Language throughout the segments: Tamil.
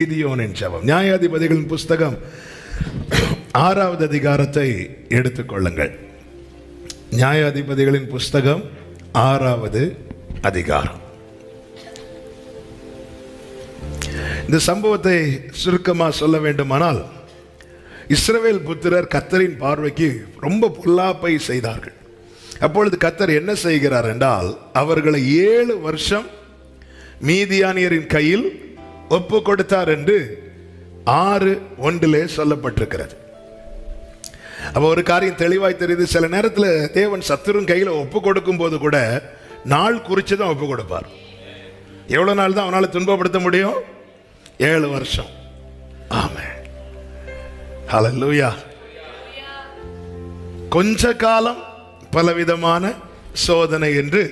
கிதியோனின் ஜெபம். நியாயாதிபதிகளின் புஸ்தகம் 6வது அதிகாரத்தை எடுத்துக்கொள்ளுங்கள். நியாயாதிபதிகளின் புஸ்தகம் 6வது அதிகாரம். இந்த சம்பவத்தை சுருக்கமாக சொல்ல வேண்டுமானால், இஸ்ரவேல் புத்திரர் கர்த்தரின் பார்வைக்கு ரொம்ப பொல்லாப்பை செய்தார்கள். அப்பொழுது கர்த்தர் என்ன செய்கிறார் என்றால், அவர்களை 7 வருஷம் மீதியானியரின் கையில் ஒப்பு கொடுத்தார் என்று 6:1 சொல்லப்பட்டிருக்கிறது. அப்போ ஒரு காரியம் தெளிவாய் தெரியுது. சில நேரத்தில் தேவன் சத்துருவின் கையில் ஒப்பு கொடுக்கும் போது கூட நாள் குறித்து தான் ஒப்பு கொடுப்பார். எவ்வளோ நாள் தான் அவனால் துன்பப்படுத்த முடியும்? 7 வருஷம். ஆமென், ஹல்லேலூயா. கொஞ்ச காலம் பலவிதமான சோதனை என்று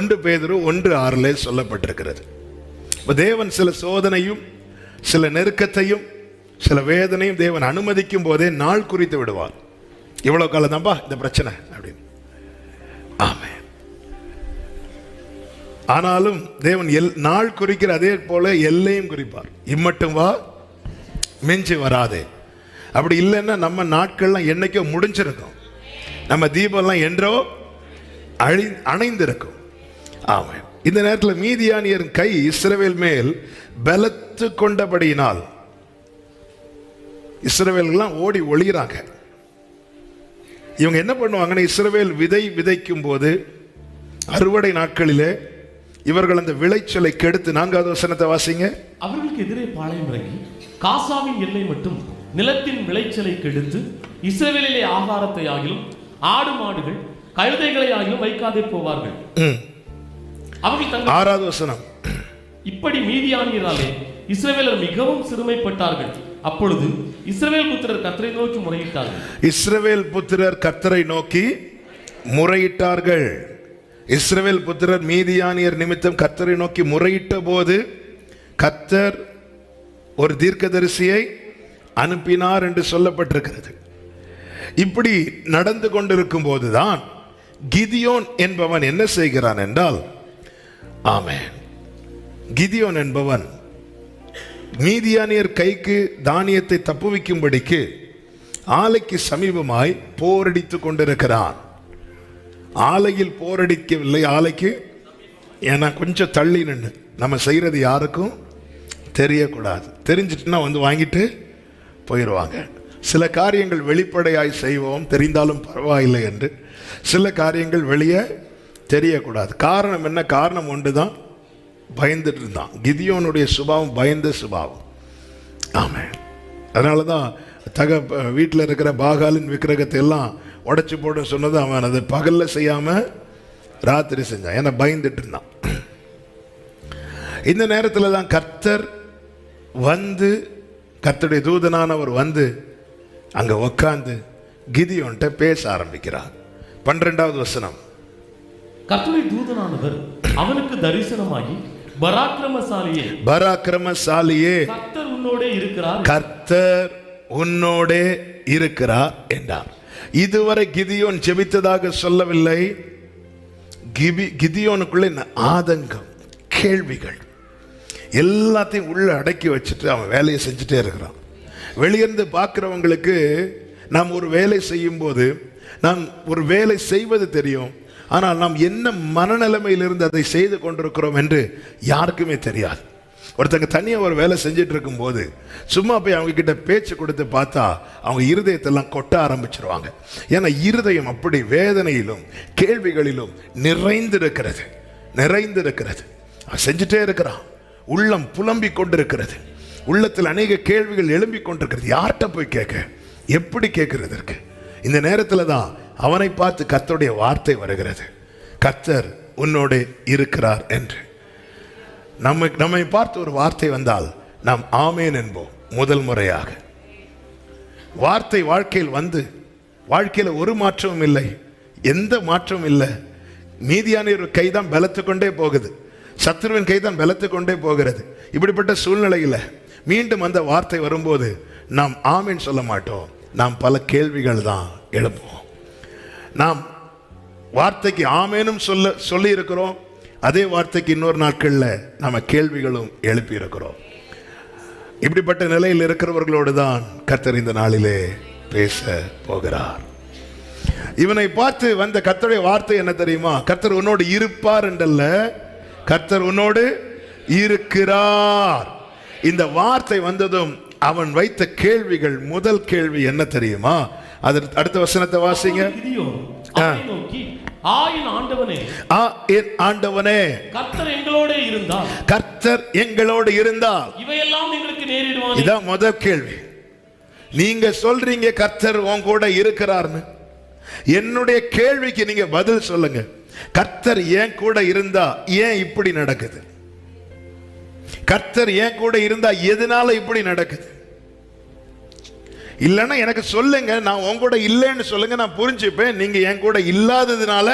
1 பேதுரு 1:6 சொல்லப்பட்டிருக்கிறது. தேவன் சில சோதனையும் சில நெருக்கத்தையும் சில வேதனையும் தேவன் அனுமதிக்கும் போதே நாள் குறித்து விடுவார். இவ்வளவு காலம் தான்பா இந்த பிரச்சனை அப்படின்னு. ஆமென். ஆனாலும் தேவன் நாள் குறிக்கிற அதே போல எல்லையும் குறிப்பார். இம்மட்டும் வா, மிஞ்சி வராதே. அப்படி இல்லைன்னா நம்ம நாட்கள்லாம் என்னைக்கோ முடிஞ்சிருக்கும். நம்ம தீபம்லாம் என்றோ அணைந்திருக்கும். ஆமென். இந்த நேரத்தில் மீதியானியரின் கை இஸ்ரவேல் மேல் பலத்து கொண்டபடியினால் இஸ்ரவேல்லாம் ஓடி ஒளிகிறாங்க. இவங்க என்ன பண்ணுவாங்கன்னா, இஸ்ரவேல் விதைக்கும் போது அறுவடை நாட்களிலே இவர்கள் அந்த விளைச்சலை கெடுத்து, 4வது வசனத்தை வாசிங்க. அவர்களுக்கு எதிரே பாளையம் இறங்கி காசாவின் எல்லை மட்டும் நிலத்தின் விளைச்சலை கெடுத்து இஸ்ரவேலிலே ஆகாரத்தை ஆகிலும் ஆடு மாடுகள் கழுதைகளை ஆகிலும் வைக்காதே போவார்கள். 6வது வசனம். இப்படி மீதியானியராலே இஸ்ரவேலர் மிகவும் சிறுமைப்பட்டார்கள். அப்பொழுது இஸ்ரவேல் புத்திரர் கர்த்தரை நோக்கி முறையிட்டார்கள். இஸ்ரவேல் புத்திரர் கர்த்தரை நோக்கி முறையிட்டார்கள். இஸ்ரவேல் புத்திரர் மீதியானியர் நிமித்தம் கர்த்தரை நோக்கி முறையிட்ட போது கர்த்தர் ஒரு தீர்க்கதரிசியை அனுப்பினார் என்று சொல்லப்பட்டிருக்கிறது. இப்படி நடந்து கொண்டிருக்கும் போதுதான் கிதியோன் என்பவன் என்ன செய்கிறான் என்றால், ஆமென், கிதியோன் என்பவன் மீதியானியர் கைக்கு தானியத்தை தப்புவிக்கும்படிக்கு ஆலைக்கு சமீபமாய் போரடித்து கொண்டிருக்கிறான். ஆலையில் போரடிக்கவில்லை, ஆலைக்கு. ஏன்னா கொஞ்சம் தள்ளி நின்று நம்ம செய்கிறது யாருக்கும் தெரியக்கூடாது. தெரிஞ்சிட்டுனா வந்து வாங்கிட்டு போயிடுவாங்க. சில காரியங்கள் வெளிப்படையாய் செய்வோம், தெரிந்தாலும் பரவாயில்லை என்று. சில காரியங்கள் வெளியே தெரியக்கூடாது. காரணம் என்ன? காரணம் ஒன்று தான், பயந்துட்டு இருந்தான். கிதியோனுடைய சுபாவம் பயந்த சுபாவம். ஆமென். அதனால தான் வீட்டில் இருக்கிற பாகாலின் விக்கிரகத்தை எல்லாம் உடைச்சு போட சொன்னது அவன் அதை பகலில் செய்யாமல் ராத்திரி செஞ்சான். ஏன்னா பயந்துட்டு இருந்தான். இந்த நேரத்தில் தான் கர்த்தர் வந்து, கர்த்தருடைய தூதனானவர் வந்து அங்கே உட்காந்து கிதியோன்ட்ட பேச ஆரம்பிக்கிறார். 12வது வசனம். கர்த்தருடைய தூதனானவர் அவனுக்கு தரிசனமாகி, பராக்கிரமசாலியே கர்த்தர் உன்னோடே இருக்கிறார், கர்த்தர் உன்னோடே இருக்கிறார் என்றார். இதுவரை கிதியோன் ஜெபித்ததாக சொல்லவில்லை. கிதியோனுக்குள்ளே ஆதங்கம், கேள்விகள் எல்லாத்தையும் உள்ள அடக்கி வச்சுட்டு அவன் வேலையை செஞ்சுட்டே இருக்கிறான். வெளியிருந்து பார்க்குறவங்களுக்கு நாம் ஒரு வேலை செய்யும் போது நாம் ஒரு வேலை செய்வது தெரியும், ஆனால் நாம் என்ன மனநிலைமையிலிருந்து அதை செய்து கொண்டிருக்கிறோம் என்று யாருக்குமே தெரியாது. ஒருத்தங்க தனியாக ஒரு வேலை செஞ்சுட்டு இருக்கும்போது சும்மா போய் அவங்க கிட்ட பேச்சு கொடுத்து பார்த்தா அவங்க இருதயத்தெல்லாம் கொட்ட ஆரம்பிச்சிருவாங்க. ஏன்னா இருதயம் அப்படி வேதனையிலும் கேள்விகளிலும் நிறைந்திருக்கிறது. செஞ்சுட்டே இருக்கிறான். உள்ளம் புலம்பிக் கொண்டிருக்கிறது. உள்ளத்தில் அநேக கேள்விகள் எழும்பிக் கொண்டிருக்கிறது. யார்கிட்ட போய் கேட்க, எப்படி கேட்கிறதற்கு? இந்த நேரத்தில் தான் அவனை பார்த்து கர்த்தருடைய வார்த்தை வருகிறது, கர்த்தர் உன்னோடு இருக்கிறார் என்று. நம்மை பார்த்து ஒரு வார்த்தை வந்தால் நாம் ஆமேன் என்போம். முதல் முறையாக வார்த்தை வாழ்க்கையில் வந்து, வாழ்க்கையில் ஒரு மாற்றமும் இல்லை, எந்த மாற்றமும் இல்லை. மீதியானியர் கைதான் பலத்து கொண்டே போகுது, சத்துருவின் கைதான் பலத்து கொண்டே போகிறது. இப்படிப்பட்ட சூழ்நிலையில் மீண்டும் அந்த வார்த்தை வரும்போது நாம் ஆமேன் சொல்ல மாட்டோம். நாம் பல கேள்விகள் தான் எழுப்புவோம். நாம் வார்த்தைக்கு ஆமேனும் சொல்லி இருக்கிறோம், அதே வார்த்தைக்கு இன்னொரு நாட்களில் நம்ம கேள்விகளும் எழுப்பி இருக்கிறோம். இப்படிப்பட்ட நிலையில் இருக்கிறவர்களோடு தான் கர்த்தர் இந்த நாளிலே பேச போகிறார். இவனை பார்த்து வந்த கர்த்தருடைய வார்த்தை என்ன தெரியுமா? கர்த்தர் உன்னோடு இருப்பார் என்றல்ல, கர்த்தர் உன்னோடு இருக்கிறார். இந்த வார்த்தை வந்ததும் அவன் வைத்த கேள்விகள், முதல் கேள்வி என்ன தெரியுமா? அதற்கு அடுத்த வசனத்தை வாசிங்க. ஆண்டவனே, கர்த்தர் எங்களோடு இருந்தால், கர்த்தர் எங்களோடு இருந்தால் இவையெல்லாம் எங்களுக்கு நேரிடுமா? இதான் முதல் கேள்வி. நீங்க சொல்றீங்க கர்த்தர் உன் கூட இருக்கிறார்னு. என்னுடைய கேள்விக்கு நீங்க பதில் சொல்லுங்க. கர்த்தர் ஏன் கூட இருந்தா ஏன் இப்படி நடக்குது? கர்த்தர் ஏன் கூட இருந்தா எதனால இப்படி நடக்குது? இல்லைன்னா எனக்கு சொல்லுங்க, நான் உன் கூட இல்லைன்னு சொல்லுங்க, நான் புரிஞ்சுப்பேன். நீங்க என் கூட இல்லாததுனால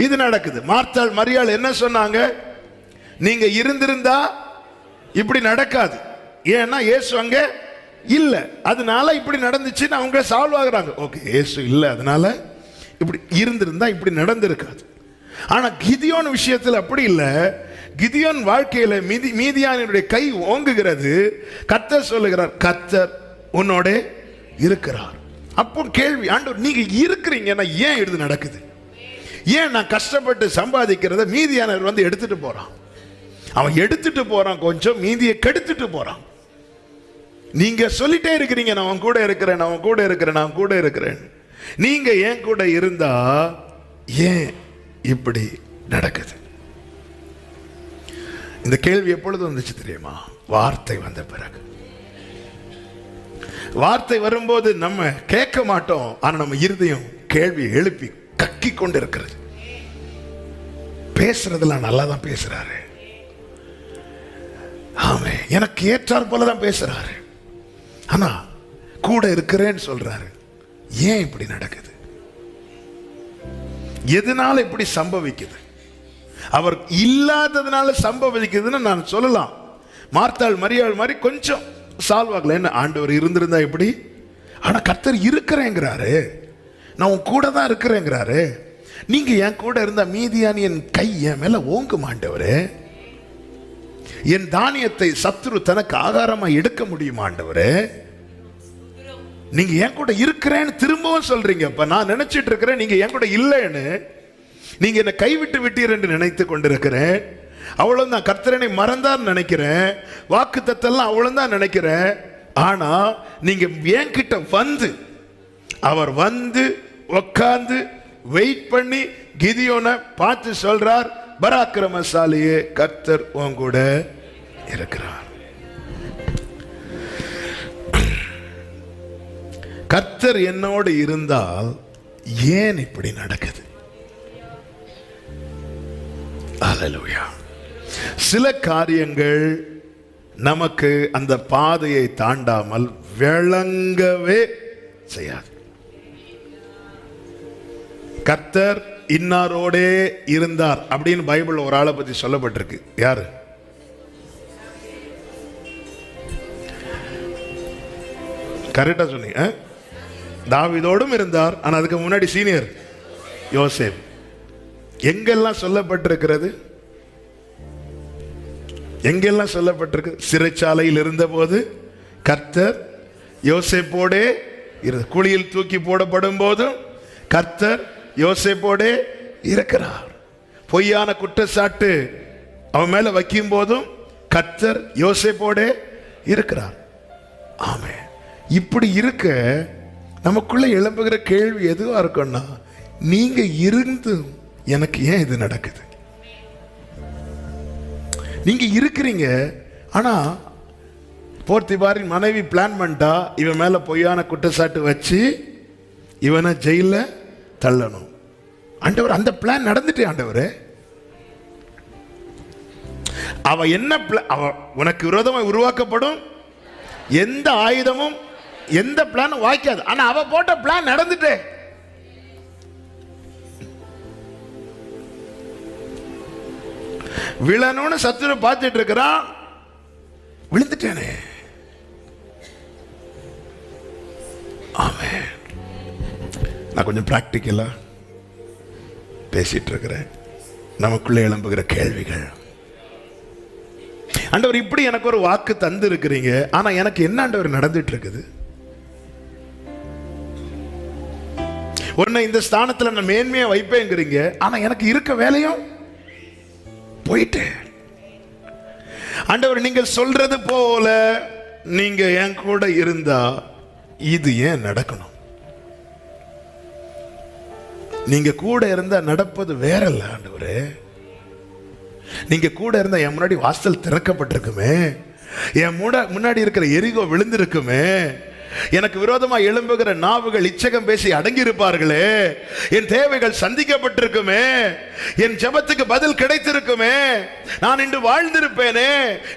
இது நடக்குது. மார்த்தாள் மரியாள் என்ன சொன்னாங்க? நீங்க இருந்திருந்தா இப்படி நடக்காது. ஏன்னா இயேசு அங்க இல்ல, அதனால இப்படி நடந்துச்சுன்னு அவங்க சால்வ் ஆகுறாங்க. ஓகே, இயேசு இல்ல, அதனால இப்படி இருந்திருந்தா இப்படி நடந்திருக்காது. ஆனா கிதியோன் விஷயத்தில் அப்படி இல்லை. கிதியோன் வாழ்க்கையில மீதியானுடைய கை ஓங்குகிறது. கர்த்தர் சொல்லுகிறார், கர்த்தர் உன்னோட இருக்கிறார். அப்போ கேள்வி, ஆண்டவர் நீங்க இருக்கிறீங்கன்னா ஏன் இது நடக்குது? ஏன் நான் கஷ்டப்பட்டு சம்பாதிக்கிறத மீதியானவர் வந்து எடுத்துட்டு போறான்? அவன் எடுத்துட்டு போறான், கொஞ்சம் மீதியை கெடுத்துட்டு போறான். நீங்க சொல்லிட்டே இருக்கிறீங்க, நான் அவன் கூட இருக்கிறேன், நான் கூட இருக்கிறேன், நான் கூட இருக்கிறேன். நீங்க ஏன் கூட இருந்தா ஏன் இப்படி நடக்குது? இந்த கேள்வி எப்பொழுது வந்துச்சு தெரியுமா? வார்த்தை வந்த பிறகு. வார்த்தை வரும்போது நம்ம கேட்க மாட்டோம், ஆனா நம்ம இருதயம் கேள்வி எழுப்பி கக்கி கொண்டு இருக்கிறது. பேசுறதுலாம் நல்லா தான் பேசுறாரு, ஆமே, எனக்கு ஏற்றார் போலதான் பேசுறாரு, ஆனா கூட இருக்கிறேன்னு சொல்றாரு. ஏன் இப்படி நடக்குது? எதனால இப்படி சம்பவிக்குது? அவர் இல்லாததுனால சம்பவிக்குதுன்னு நான் சொல்லலாம். மார்த்தாள் மரியாள் மாதிரி கொஞ்சம் சால்வ் ஆகல. என்ன, ஆண்டவர் இருந்திருந்தா எப்படி? ஆனா கர்த்தர் இருக்கிறேங்கிறாரு, நான் உன் கூட தான் இருக்கிறேங்கிறாரு. நீங்க என் கூட இருந்தா மீதியானி என் கை என் மேல ஓங்கும் ஆண்டவரே. என் தானியத்தை சத்துரு தனக்கு ஆகாரமா எடுக்க முடியுமா ஆண்டவரே? நீங்க என் கூட இருக்கிறேன்னு திரும்பவும் சொல்றீங்க. இப்ப நான் நினைச்சிட்டு இருக்கிறேன் நீங்க என் கூட இல்லைன்னு. நீங்க என்ன கைவிட்டு விட்டீர் என்று நினைத்து கொண்டிருக்கிறேன். அவ்வளவு தான். கர்த்தரனை மறந்தான்னு நினைக்கிறேன். வாக்கு தத்தெல்லாம் அவ்வளவு தான் நினைக்கிறேன். ஆனா நீங்க என் கிட்ட வந்து, அவர் வந்து உட்கார்ந்து வெயிட் பண்ணி கிதியோனை பார்த்து சொல்றார், பராக்கிரமசாலியே, கர்த்தர் உன் கூட இருக்கிறார். கர்த்தர் என்னோடு இருந்தால் ஏன் இப்படி நடக்குது? அல்லேலூயா. சில காரியங்கள் நமக்கு அந்த பாதையை தாண்டாமல் விளங்கவே செய்யாது. கர்த்தர் இன்னாரோடே இருந்தார் அப்படின்னு பைபிள் ஒரு ஆளை பத்தி சொல்லப்பட்டிருக்கு. யாரு? கரெக்டா சொன்னீங்க. தாவீதோடும் இருந்தார். ஆனா அதுக்கு முன்னாடி சீனியர் யோசேப். எங்கெல்லாம் சொல்லப்பட்டிருக்கிறது? எங்கெல்லாம் சொல்லப்பட்டிருக்கு? சிறைச்சாலையில் இருந்த போது கர்த்தர் யோசேப்போடே இருந்த, குழியில் தூக்கி போடப்படும் போதும் கர்த்தர் யோசேப்போடே இருக்கிறார். பொய்யான குற்றச்சாட்டு அவன் மேல வைக்கும் போதும் கர்த்தர் யோசேப்போடே இருக்கிறார். ஆமே. இப்படி இருக்க நமக்குள்ள எழும்புகிற கேள்வி எதுவா இருக்கும்னா, நீங்க இருந்து எனக்கு ஏன் இது நடக்குது? நீங்க இருக்கிறீங்க, ஆனா போர்த்திபாரின் மனைவி பிளான் பண்ணிட்டா இவன் மேல பொய்யான குற்றச்சாட்டு வச்சு இவனை ஜெயில தள்ளணும். ஆண்டவர் அந்த பிளான் நடந்துட்டே. ஆண்டவர் அவ என்ன அவ உனக்கு விரோதமாக உருவாக்கப்படும் எந்த ஆயுதமும் எந்த பிளானும் வாய்க்காது. ஆனா அவ போட்ட பிளான் நடந்துட்டே. விழணும்னு சத்துரு பார்த்துட்டு இருக்கிறான், விழுந்துட்டேனே. ஆமென். நான் கொஞ்சம் பிராக்டிக்கலா பேசிட்டு இருக்கிறேன். நமக்குள்ளே எழும்புகிற கேள்விகள், ஆண்டவர் இப்படி எனக்கு ஒரு வாக்கு தந்து இருக்கிறீங்க, ஆனா எனக்கு என்ன ஆண்டவர் நடந்துட்டு இருக்குது? உன்னை இந்த ஸ்தானத்துல நான் மேன்மையா வைப்பேங்கிறீங்க, ஆனா எனக்கு இருக்க வேலையும் போயிட்டு. ஆண்டவர் நீங்க சொல்றது போல நீங்க என் கூட இருந்தா இது ஏன் நடக்கணும்? நீங்க கூட இருந்தா நடப்பது வேற இல்ல ஆண்டவரே. நீங்க கூட இருந்தா என் முன்னாடி வாசல் திறக்கப்பட்டிருக்குமே, என் முன்னாடி இருக்கிற எரிகோ விழுந்திருக்குமே, எனக்கு விரோதமா எழும்புகிற நாவுகள் இச்சகம் பேசி அடங்கி இருப்பார்களே, என் தேவைகள் சந்திக்கப்பட்டிருக்குமே, என் ஜெபத்துக்கு பதில் கிடைத்திருக்குமே, நான் இன்று வாழ்ந்திருப்பேனே,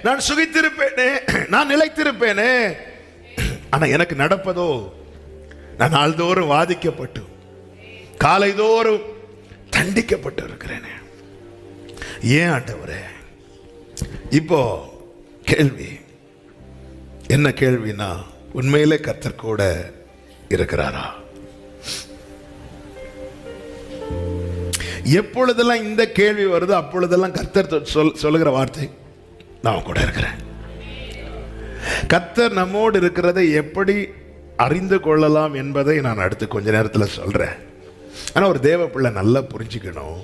நான் சுகித்திருப்பேனே, நான் நிலைத்திருப்பேனே. ஆனா எனக்கு நடப்பதோ, நான் நாள்தோறும் வாதிக்கப்பட்டு காலைதோறும் தண்டிக்கப்பட்டு இருக்கிறேனே. ஏன் ஆண்டவரே? இப்போ கேள்வி என்ன கேள்வினா, உண்மையிலே கர்த்தர் கூட இருக்கிறாரா? எப்பொழுதெல்லாம் இந்த கேள்வி வருதோ அப்பொழுதெல்லாம் கர்த்தர் சொல்லுகிற வார்த்தை, நான் கூட இருக்கிறேன். கர்த்தர் நம்மோடு இருக்கிறதை எப்படி அறிந்து கொள்ளலாம் என்பதை நான் அடுத்து கொஞ்ச நேரத்தில் சொல்றேன். ஆனா ஒரு தேவ பிள்ளை நல்லா புரிஞ்சுக்கணும்,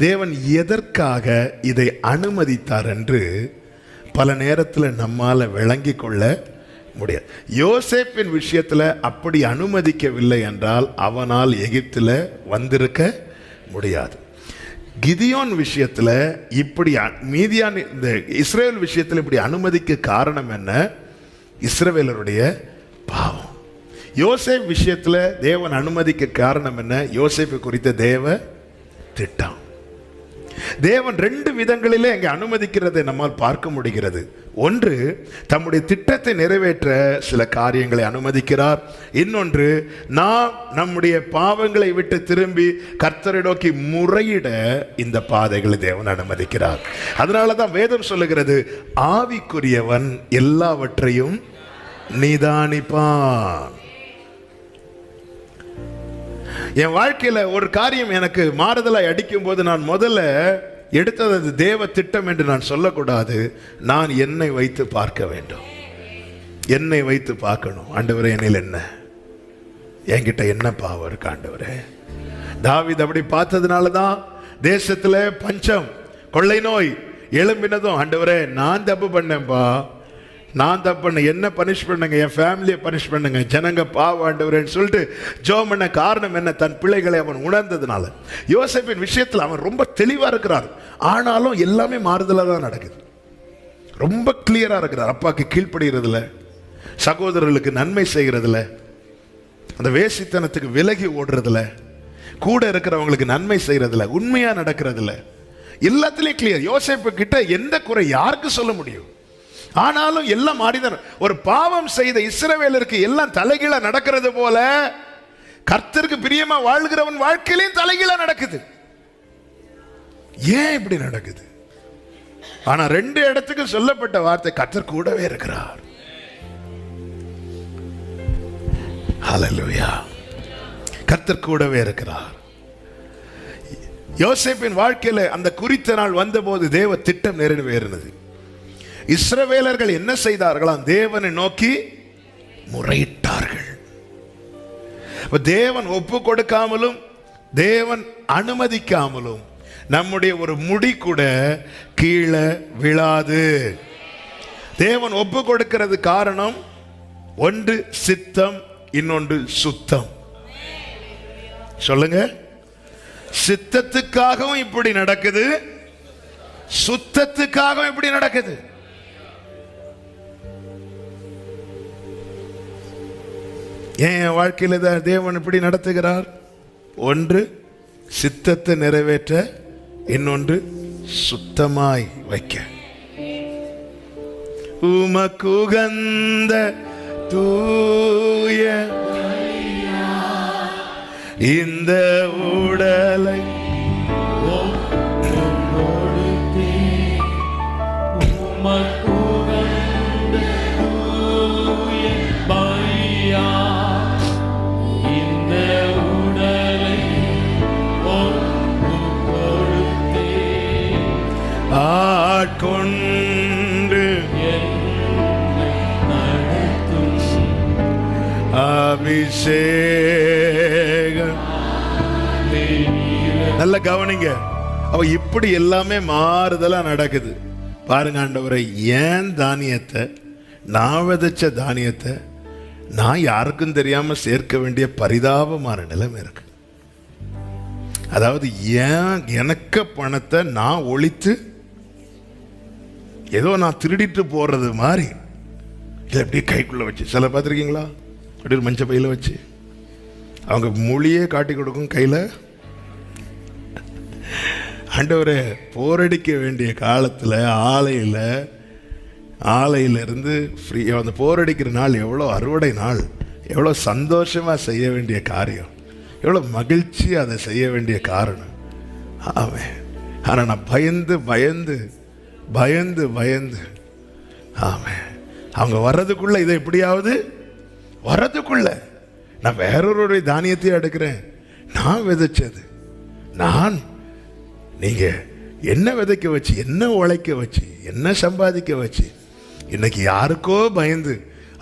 தேவன் எதற்காக இதை அனுமதித்தார் என்று பல நேரத்தில் நம்மால விளங்கி கொள்ள முடியாது. யோசேப்பின் விஷயத்துல அப்படி அனுமதிக்கவில்லை என்றால் அவனால் எகிப்தில் வந்திருக்க முடியாது. கிதியோன் விஷயத்துல இப்படி மீதியான இந்த இஸ்ரவேல் விஷயத்தில் இப்படி அனுமதிக்க காரணம் என்ன? இஸ்ரவேலருடைய பாவம். யோசேப் விஷயத்துல தேவன் அனுமதிக்க காரணம் என்ன? யோசேப்பு குறித்த தேவ திட்டம். தேவன் ரெண்டு விதங்களிலே அங்கே அனுமதிக்கிறதை நம்மால் பார்க்க முடிகிறது. ஒன்று, தம்முடைய திட்டத்தை நிறைவேற்ற சில காரியங்களை அனுமதிக்கிறார். இன்னொன்று, நாம் நம்முடைய பாவங்களை விட்டு திரும்பி கர்த்தரை நோக்கி முறையிட இந்த பாதைகளை தேவன் அனுமதிக்கிறார். அதனால தான் வேதம் சொல்லுகிறது, ஆவிக்குரியவன் எல்லாவற்றையும் நிதானிப்பான். என் வாழ்க்கையில ஒரு காரியம் எனக்கு மாறுதலாய் அடிக்கும் போது நான் முதல்ல எடுத்தது அது தேவ திட்டம் என்று நான் சொல்லக்கூடாது. நான் என்னை வைத்து பார்க்க வேண்டும். என்னை வைத்து பார்க்கணும். ஆண்டவரே, என்னில் என்ன, என்கிட்ட என்ன பாவம் இருக்கு ஆண்டவரே? தாவீது அப்படி பார்த்ததுனால தான் தேசத்துல பஞ்சம், கொள்ளை நோய் எழும்பினதும், ஆண்டவரே நான் தப்பு பண்ணேன்பா, நான் தப்பு பண்ண, என்ன பனிஷ் பண்ணுங்க, என் ஃபேமிலியை பனிஷ் பண்ணுங்க, ஜனங்க பாவம் ஆண்டவரேன்னு சொல்லிட்டு ஜெபம் பண்ண காரணம் என்ன? தன் பிள்ளைகளை அவன் உணர்ந்ததுனால. யோசேப்பின் விஷயத்தில் அவன் ரொம்ப தெளிவா இருக்கிறார். ஆனாலும் எல்லாமே மாறுதலா தான் நடக்குது. ரொம்ப கிளியரா இருக்கிறார். அப்பாக்கு கீழ்ப்படுகிறதுல, சகோதரர்களுக்கு நன்மை செய்கிறதுல, அந்த வேசித்தனத்துக்கு விலகி ஓடுறதுல, கூட இருக்கிறவங்களுக்கு நன்மை செய்யறதுல, உண்மையா நடக்கிறதுல, எல்லாத்திலையும் கிளியர். யோசேப்பு கிட்ட எந்த குறை யாருக்கு சொல்ல முடியும்? ஆனாலும் எல்லாம் மாறிதான். ஒரு பாவம் செய்த இஸ்ரவேலருக்கு எல்லாம் தலைகீழா நடக்கிறது போல கர்த்தருக்கு பிரியமா வாழ்கிறவன் வாழ்க்கையிலும் தலைகீழா நடக்குது. ஏன் இப்படி நடக்குது? ஆனா ரெண்டு இடத்துக்கு சொல்லப்பட்ட வார்த்தை, கர்த்தர் கூடவே இருக்கிறார். ஹல்லேலூயா. கர்த்தர் கூடவே இருக்கிறார். யோசேப்பின் வாழ்க்கையில அந்த குறித்த நாள் வந்தபோது தேவ திட்டம் நிறைவேறினது. இஸ்ரவேலர்கள் என்ன செய்தார்களாம்? தேவனை நோக்கி முறையிட்டார்கள். தேவன் ஒப்பு கொடுக்காமலும் தேவன் அனுமதிக்காமலும் நம்முடைய ஒரு முடி கூட கீழே விழாது. தேவன் ஒப்பு கொடுக்கிறது காரணம் ஒன்று சித்தம், இன்னொன்று சுத்தம். சொல்லுங்க, சித்தத்துக்காகவும் இப்படி நடக்குது, சுத்தத்துக்காகவும் இப்படி நடக்குது. என் வாழ்க்கையில் தேவன் இப்படி நடத்துகிறார். ஒன்று சித்தத்தை நிறைவேற்ற, இன்னொன்று சுத்தமாய் வைக்க. உமக்குகந்த தூய இந்த உடலை அபிஷேகம். நல்ல கவனிங்க. அவ இப்படி எல்லாமே மாறுதலா நடக்குது பாருங்க. ஆண்டவரை, ஏன் தானியத்தை, நான் விதைச்ச தானியத்தை நான் யாருக்கும் தெரியாம சேர்க்க வேண்டிய பரிதாபமான நிலைமை இருக்கு. அதாவது ஏன் எனக்கு பணத்தை நான் ஒழித்து ஏதோ நான் திருடிட்டு போறது மாதிரி இதை அப்படியே கைக்குள்ள வச்சு, சில பார்த்துருக்கீங்களா, அப்படி ஒரு மஞ்சள் பையில வச்சு அவங்க மொழியே காட்டி கொடுக்கும் கையில. ஆண்டவரே, போரடிக்க வேண்டிய காலத்தில் ஆலையிலிருந்து ஃப்ரீ, அந்த போரடிக்கிற நாள் எவ்வளோ அறுவடை நாள், எவ்வளோ சந்தோஷமாக செய்ய வேண்டிய காரியம், எவ்வளோ மகிழ்ச்சி அதை செய்ய வேண்டிய காரணம். ஆமாம். ஆனால் நான் பயந்து பயந்து பயந்து பயந்து ஆமாம் அவங்க வர்றதுக்குள்ள, இதை எப்படியாவது வர்றதுக்குள்ள நான் வேறொருடைய தானியத்தையும் எடுக்கிறேன். நான் விதைச்சது, நான் நீங்க என்ன விதைக்க வச்சு, என்ன உழைக்க வச்சு, என்ன சம்பாதிக்க வச்சு, இன்னைக்கு யாருக்கோ பயந்து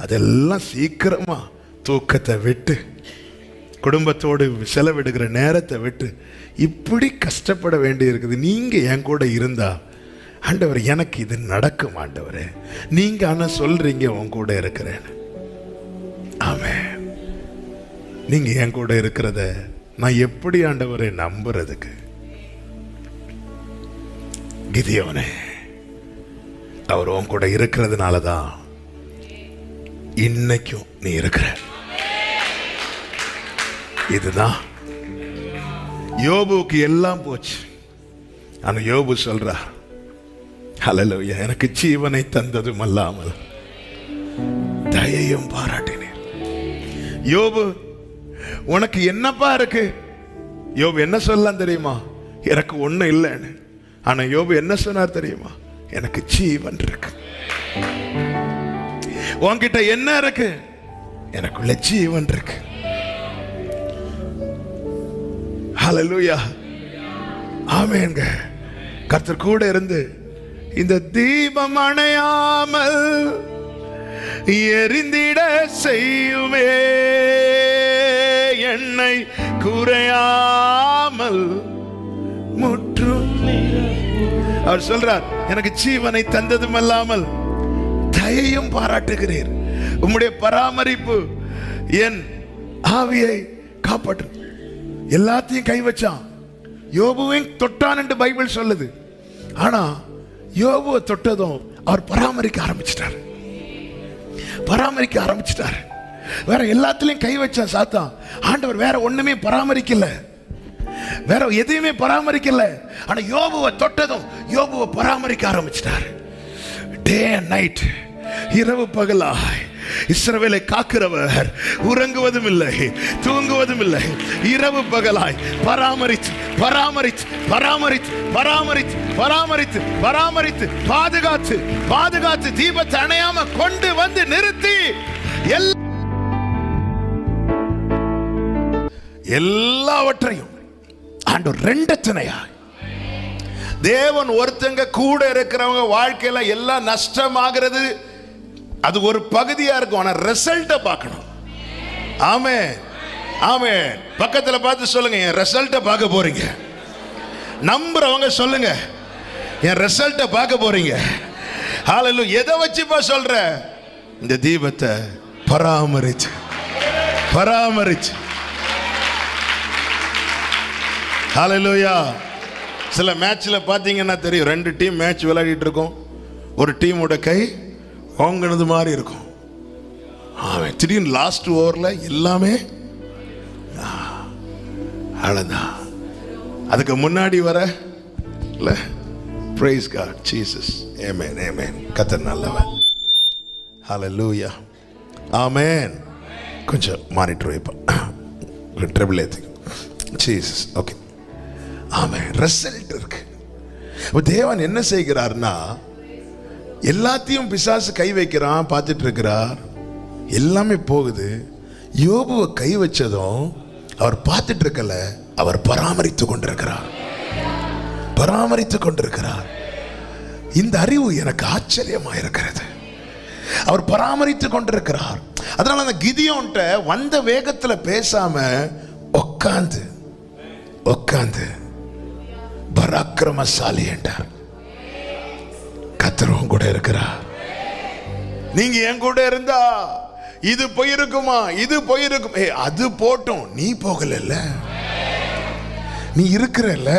அதெல்லாம் சீக்கிரமா தூக்கத்தை விட்டு, குடும்பத்தோடு செலவிடுகிற நேரத்தை விட்டு இப்படி கஷ்டப்பட வேண்டி இருக்குது. நீங்க என் கூட இருந்தா, ஆண்டவர் எனக்கு இது நடக்கும் ஆண்டவரே, நீங்க ஆனா சொல்றீங்க உன் கூட இருக்கிறேன். ஆமென். நீங்க என் கூட இருக்கிறத நான் எப்படி ஆண்டவரை நம்புறதுக்கு? கிதியோனே, அவர் உன் கூட இருக்கிறதுனால தான் இன்னைக்கும் நீ இருக்கிற. இதுதான் யோபுக்கு எல்லாம் போச்சு. ஆனா யோபு சொல்றா, ஹல்லேலூயா, எனக்கு ஜீவனை தந்ததும் அல்லாமல் தயையும் பாராட்டினேன். யோபு, உனக்கு என்னப்பா இருக்கு? யோபு என்ன சொல்லலாம் தெரியுமா? எனக்கு ஒண்ணும் இல்லைன்னு. ஆனா யோபு என்ன சொன்னார் தெரியுமா? எனக்கு ஜீவன் இருக்கு. உன்கிட்ட என்ன இருக்கு? எனக்குள்ள ஜீவன் இருக்கு. ஹல்லேலூயா, ஆமென்ங்க. கர்த்தர் கூட இருந்து இந்த தீபம் அணையாமல் எரிந்திட செய்யுமே, என்னை குறையாமல் முற்றும். அவர் சொல்றார், எனக்கு ஜீவனை தந்ததும் அல்லாமல் தயையும் பாராட்டுகிறீர். உம்முடைய பராமரிப்பு என் ஆவியை காப்பாற்று. எல்லாத்தையும் கை வச்சான். யோபுவையும் தொட்டான் என்று பைபிள் சொல்லுது. ஆனா யோபுவை தொட்டதும் அவர் பராமரிக்க ஆரம்பிச்சிட்டார். வேற எல்லாத்திலையும் கை வச்சான் சாத்தான். ஆண்டவர் வேற ஒண்ணுமே பராமரிக்கல, வேற எதையுமே பராமரிக்கல. ஆனா யோபுவை தொட்டதும் யோபுவை பராமரிக்க ஆரம்பிச்சிட்டார். டே அண்ட் நைட், இரவு பகலாய் இஸ்ரவேலை காக்கிறவர் உறங்குவதும் இல்லை, தூங்குவதும் இல்லை. இரவு பகலாய் பராமரித்து பராமரித்து பராமரித்து பராமரித்து பராமரித்து பராமரித்து பாதுகாத்து பாதுகாத்து தீபத்தை அணையாம கொண்டு வந்து நிறுத்தி எல்லாவற்றையும் ஆண்டவர் ரெண்டத்தனையாய். தேவன் ஒருத்தங்க கூட இருக்கிறவங்க வாழ்க்கையில எல்லாம் நஷ்டமாகிறது அது ஒரு பகுதியா இருக்கும். ஆனா ரிசல்ட்டை பார்க்கணும். ஆமென், ஆமென். பக்கத்துல பார்த்து சொல்லுங்க, என் ரிசல்ட்டை பார்க்க போறீங்க. நம்புறவங்க சொல்லுங்க, என் ரிசல்ட்டை பார்க்க போறீங்க. ஹல்லேலூயா. எதை வச்சுப்பா சொல்ற? இந்த தீபத்தை பராமரிச்சு பராமரிச்சு. ஹல்லேலூயா. சில மேட்ச்ல பாத்தீங்கன்னா தெரியும், 2 டீம் மேட்ச் விளையாடிட்டு இருக்கும். ஒரு டீமோட கை ஓங்கினது மாதிரி இருக்கும். அவன் திடீர்னு லாஸ்ட் ஓவர்ல எல்லாமே அவ்வளவுதான். அதுக்கு முன்னாடி வர praise God, Jesus, amen, amen. கர்த்தர் நல்லவன். ஹல்லேலூயா, ஆமென். கொஞ்சம் மானிட்டர் வைப்பா, ட்ரிபிள் ஏத்தி ஜீசஸ். ஓகே, ஆமென். ரிசல்ட் இருக்கு. தேவன் என்ன செய்கிறார்னா, எல்லாத்தையும் பிசாசு கை வைக்கிறான், பார்த்துட்டு இருக்கிறார், எல்லாமே போகுது. யோபுவை கை வச்சதும் அவர் பார்த்துட்டு இருக்கல, அவர் பராமரித்து கொண்டிருக்கிறார், பராமரித்து கொண்டிருக்கிறார். இந்த அறிவு எனக்கு ஆச்சரியமா இருக்கிறது. அவர் பராமரித்து கொண்டிருக்கிறார். அதனால அந்த கிதியோன்ட்ட வந்த வேகத்துல பேசாம உட்கார்ந்து பராக்கிரமசாலி என்றார். கர்த்தரும் கூட இருக்கிறார். நீங்க என் கூட இருந்தா இது போயிருக்குமா, இது போயிருக்கும். அது போட்டும், நீ போகல, நீ இருக்கிறல்ல.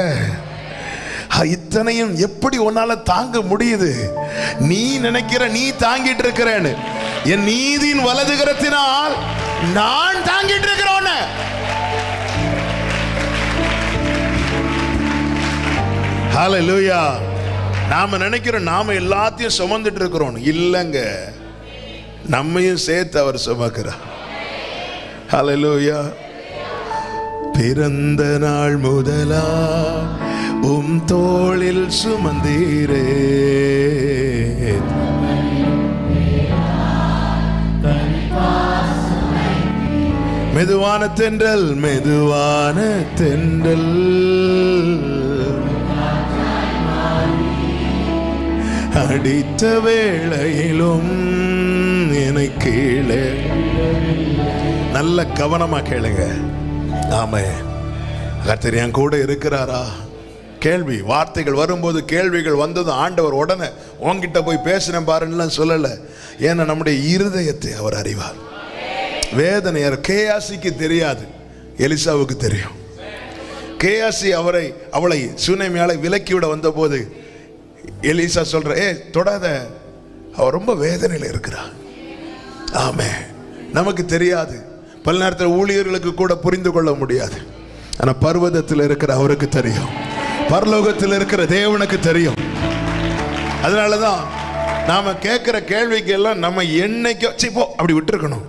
இத்தனையும் எப்படி உன்னால தாங்க முடியுது? நீ நினைக்கிற நீ தாங்கிட்டு இருக்கிறேன்னு, என் நீதியின் வலதுகரத்தினால் நான் தாங்கிட்டு இருக்கிறோம். ஹல்லேலூயா. நாம நினைக்கிறோம் நாம எல்லாத்தையும் சுமந்துட்டு இருக்கிறோம். இல்லங்க, நம்மையும் சேர்த்து அவர் சுமக்கிறார். ஹல்லேலூயா. பிறந்த நாள் முதலா தோளில் சுமந்தீரே, மெதுவான தென்றல் அடித்த வேளையிலும் என்னை கீழே. நல்ல கவனமா கேளுங்க. ஆமே, கர்த்தர் என் கூட இருக்கிறாரா? கேள்வி வார்த்தைகள் வரும்போது, கேள்விகள் வந்ததும் ஆண்டவர் உடனே உன்கிட்ட போய் பேசினேன் பாருன்னு சொல்லல. ஏன்னா நம்முடைய இருதயத்தை அவர் அறிவார். வேதனை கேயாசிக்கு தெரியாது, எலிசாவுக்கு தெரியும். கேயாசி அவளை சுனேமியாளை விலக்கிவிட வந்த போது எலிசா சொல்ற, தொடாத, அவர் ரொம்ப வேதனையில் இருக்கிறார். ஆமே, நமக்கு தெரியாது. பல நேரத்தில் ஊழியர்களுக்கு கூட புரிந்து கொள்ள முடியாது. ஆனா பர்வதத்தில் இருக்கிற அவருக்கு தெரியும், பரலோகத்தில் இருக்கிற தேவனுக்கு தெரியும். அதனாலதான் நாம கேட்கிற கேள்விக்கு எல்லாம் நம்ம என்னைக்கோ அப்படி விட்டுருக்கணும்.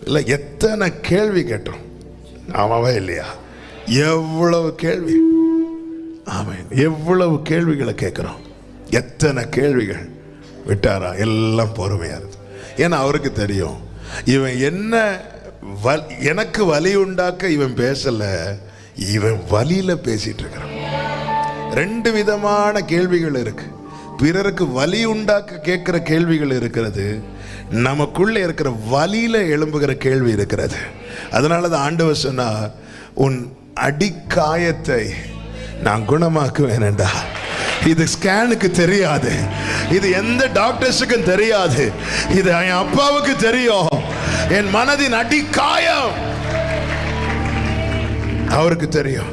இல்ல, எத்தனை கேள்வி கேட்டோம், ஆமாவா இல்லையா? எவ்வளவு கேள்வி, ஆமென், எவ்வளவு கேள்விகளை கேட்கிறோம். எத்தனை கேள்விகள் விட்டாரா? எல்லாம் பொறுமையா இருக்கு. ஏன்னா அவருக்கு தெரியும், இவன் என்ன எனக்கு வலி உண்டாக்க இவன் பேசல, இவன் வலியில பேசிட்டு இருக்கிறான். ரெண்டு விதமான கேள்விகள் இருக்கு. பிறருக்கு வலி உண்டாக்க கேட்கிற கேள்விகள் இருக்கிறது, நமக்குள்ள இருக்கிற வலியில எழும்புகிற கேள்வி இருக்கிறது. அதனாலதான் ஆண்டவர் சொன்னார், உன் அடிக்காயத்தை நான் குணமாக்குவேன் என்றார். இது ஸ்கேனுக்கு தெரியாது, இது எந்த டாக்டர்ஸுக்கும் தெரியாது, இது என் அப்பாவுக்கு தெரியும். என் மனதின் அடிக்காயம் அவருக்கு தெரியும்.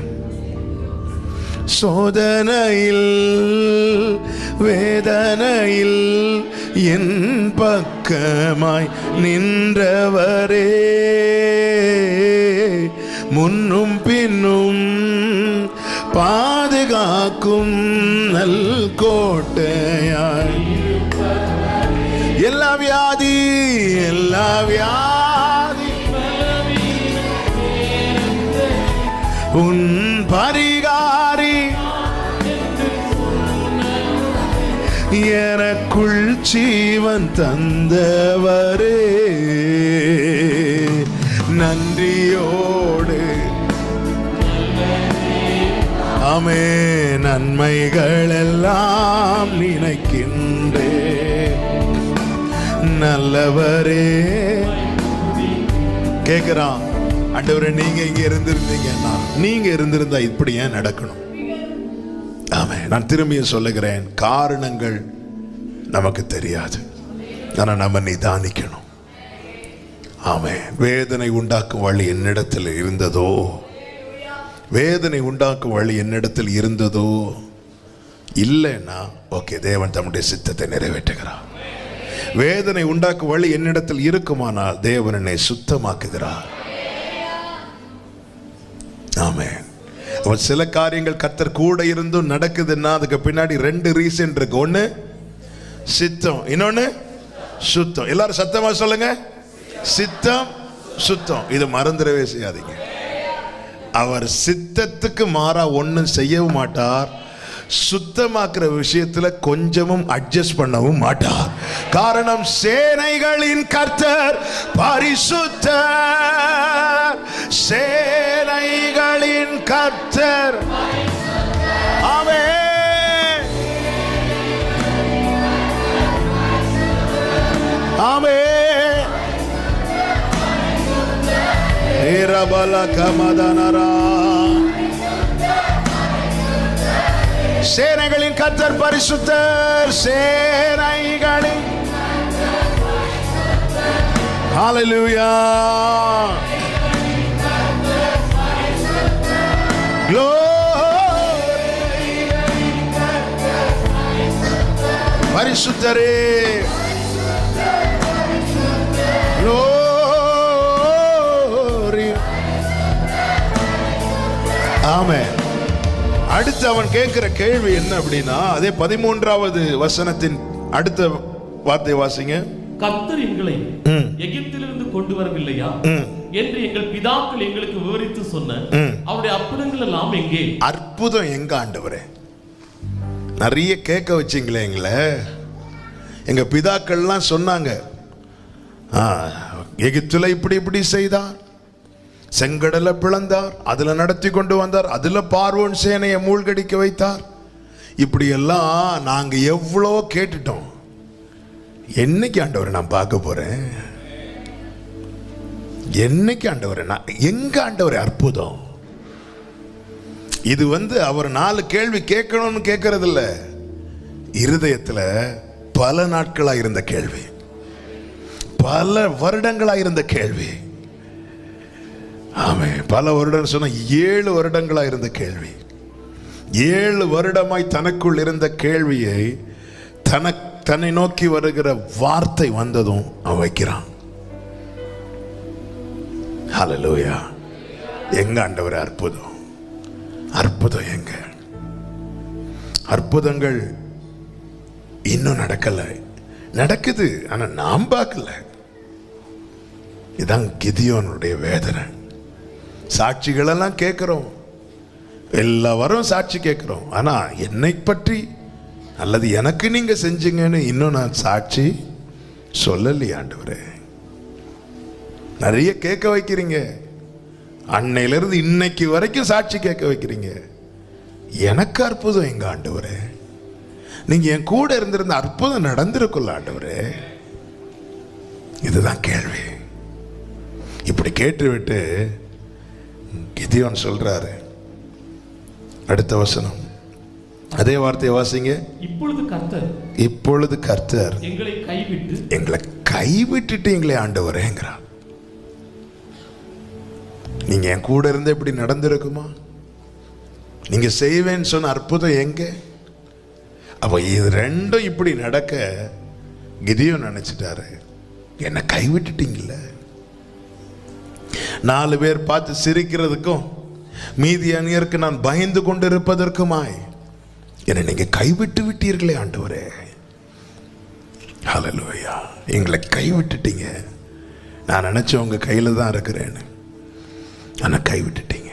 சோதனையில் வேதனையில் என் பக்கமாய் நின்றவரே, முன்னும் பின்னும் பாதுகாக்கும் நல் கோட்டையாய். எல்லா வியாதி உன் பரிகாரி, எனக்குள் ஜீவன் தந்தவரே, நன்றியோடு ஆமே நன்மைகள் எல்லாம் நினைக்கின்றே, நல்லவரே. கேட்கிறான், ஆண்டவரே நீங்க இங்க இருந்திருந்தீங்கன்னா, நீங்க இருந்திருந்தா இப்படி ஏன் நடக்கணும்? ஆமே, நான் திரும்பியும் சொல்லுகிறேன், காரணங்கள் நமக்கு தெரியாது, ஆனா நம்ம நிதானிக்கணும். ஆமே, வேதனை உண்டாக்கும் வழி என்னிடத்தில் இருந்ததோ, வேதனை உண்டாக்கும் வழி என்னிடத்தில் இருந்ததோ இல்லைன்னா ஓகே, தேவன் தம்முடைய சித்தத்தை நிறைவேற்றுகிறார். வேதனை உண்டாக்கும் வழி என்னிடத்தில் இருக்குமானால் தேவன் என்னை சுத்தமாக்குகிறார். ஆமென். அவன் சில காரியங்கள் கர்த்தர் கூட இருந்தும் நடக்குதுன்னா அதுக்கு பின்னாடி ரெண்டு ரீசன் இருக்கு. ஒன்னு சித்தம், இன்னொன்னு சுத்தம். எல்லாரும் சத்தமா சொல்லுங்க, சித்தம் சுத்தம். இது மறந்துடவே செய்யாதீங்க. அவர் சித்தத்துக்கு மாறா ஒன்னும் செய்யவும் மாட்டார், சுத்தமாக்குற விஷயத்துல கொஞ்சமும் அட்ஜஸ்ட் பண்ணவும் மாட்டார். காரணம், சேனைகளின் கர்த்தர் பரிசுத்தர், சேனைகளின் கர்த்தர். ஆமென், ஆமென். ரபல கமதனரா. சேனைகளின் கர்த்தர் பரிசுத்தர், சேனைகளின் ஹalleluya. பரிசுத்தரே, ஆமென். அடுத்து அவன் கேட்கிற கேள்வி என்ன அப்படின்னா, அதே 13வது வசனத்தின் அடுத்த வார்த்தை வாசிங்க. கர்த்தர் எங்களை எகிப்திலிருந்து கொண்டு வரவில்லையா என்று எங்கள் பிதாக்கள் எங்களுக்கு விவரித்து சொன்ன அவருடைய அற்புதங்கள் எல்லாம் எங்கே? அற்புதம் எங்க ஆண்டவரே? நிறைய கேட்க வச்சிங்களே எங்களை. எங்க பிதாக்கள்லாம் சொன்னாங்க, எகிப்துல இப்படி இப்படி செய்தார், செங்கடலை பிளந்தார், அதுல நடத்தி கொண்டு வந்தார், அதுல பார்வோன் சேனையை மூழ்கடிக்க வைத்தார். இப்படி எல்லாம் நாங்க எவ்வளோ கேட்டுட்டோம். என்னைக்கு ஆண்டவரை நான் பார்க்க போறேன்? என்னைக்கு ஆண்டவரை நான் எங்க ஆண்டவரை அற்புதம்? இது அவர் 4 கேள்வி கேட்கணும்னு கேட்கறது இல்ல, இருதயத்துல பல நாட்களா இருந்த கேள்வி, பல வருடங்களா இருந்த கேள்வி. ஆமே, பல வருடம் சொன்ன 7 வருடங்களா இருந்த கேள்வி. 7 வருடமாய் தனக்குள் இருந்த கேள்வியை தன்னை நோக்கி வருகிற வார்த்தை வந்ததும் அவன் வைக்கிறான். ஹல்லேலூயா. எங்க ஆண்டவரே அற்புதம்? அற்புதம் எங்க? அற்புதங்கள் இன்னும் நடக்கல, நடக்குது, ஆனா நாம் பார்க்கல. இதான் கிதியோனுடைய வேதனை. சாட்சிகள் எல்லாம் கேட்கிறோம், எல்லாரும் சாட்சி கேட்கிறோம், ஆனா என்னை பற்றி அல்லது எனக்கு நீங்க செஞ்சீங்கன்னு இன்னும் நான் சாட்சி சொல்லலையே ஆண்டவரே. நிறைய கேட்க வைக்கிறீங்க, அன்னையிலிருந்து இன்னைக்கு வரைக்கும் சாட்சி கேட்க வைக்கிறீங்க. எனக்கு அற்புதம் எங்க ஆண்டவரே? நீங்க என் கூட இருந்திருந்த அற்புதம் நடந்திருக்குல்ல ஆண்டவரே? இதுதான் கேள்வி. இப்படி கேட்டுவிட்டு கிதியோன் சொல்றாரு, அடுத்த வசனம், அதே வார்த்தையை வாசிங்க. இப்பொழுது கர்த்தர் எங்களை கைவிட்டுட்டீங்களே ஆண்டவரேங்கிறார். நீங்க என் கூட இருந்து இப்படி நடந்திருக்குமா? நீங்க செய்வேன்னு சொன்ன அற்புதம் எங்க? அப்ப இது ரெண்டும் இப்படி நடக்க கிதியோன் நினைச்சிட்டாரு, என்னை கைவிட்டுட்டீங்கல்ல. 4 பேர் பார்த்து சிரிக்கிறதுக்கும் மீதியானியருக்கு நான் பயந்து கொண்டு இருப்பதற்குமாய் என்னை நீங்க கைவிட்டு விட்டீர்களே ஆண்டவரே. ஹல்லேலூயா. எங்களை கைவிட்டுட்டீங்க. நான் நினைச்சேன் உங்க கையில தான் இருக்கிறேன்னு, ஆனா கைவிட்டுட்டீங்க.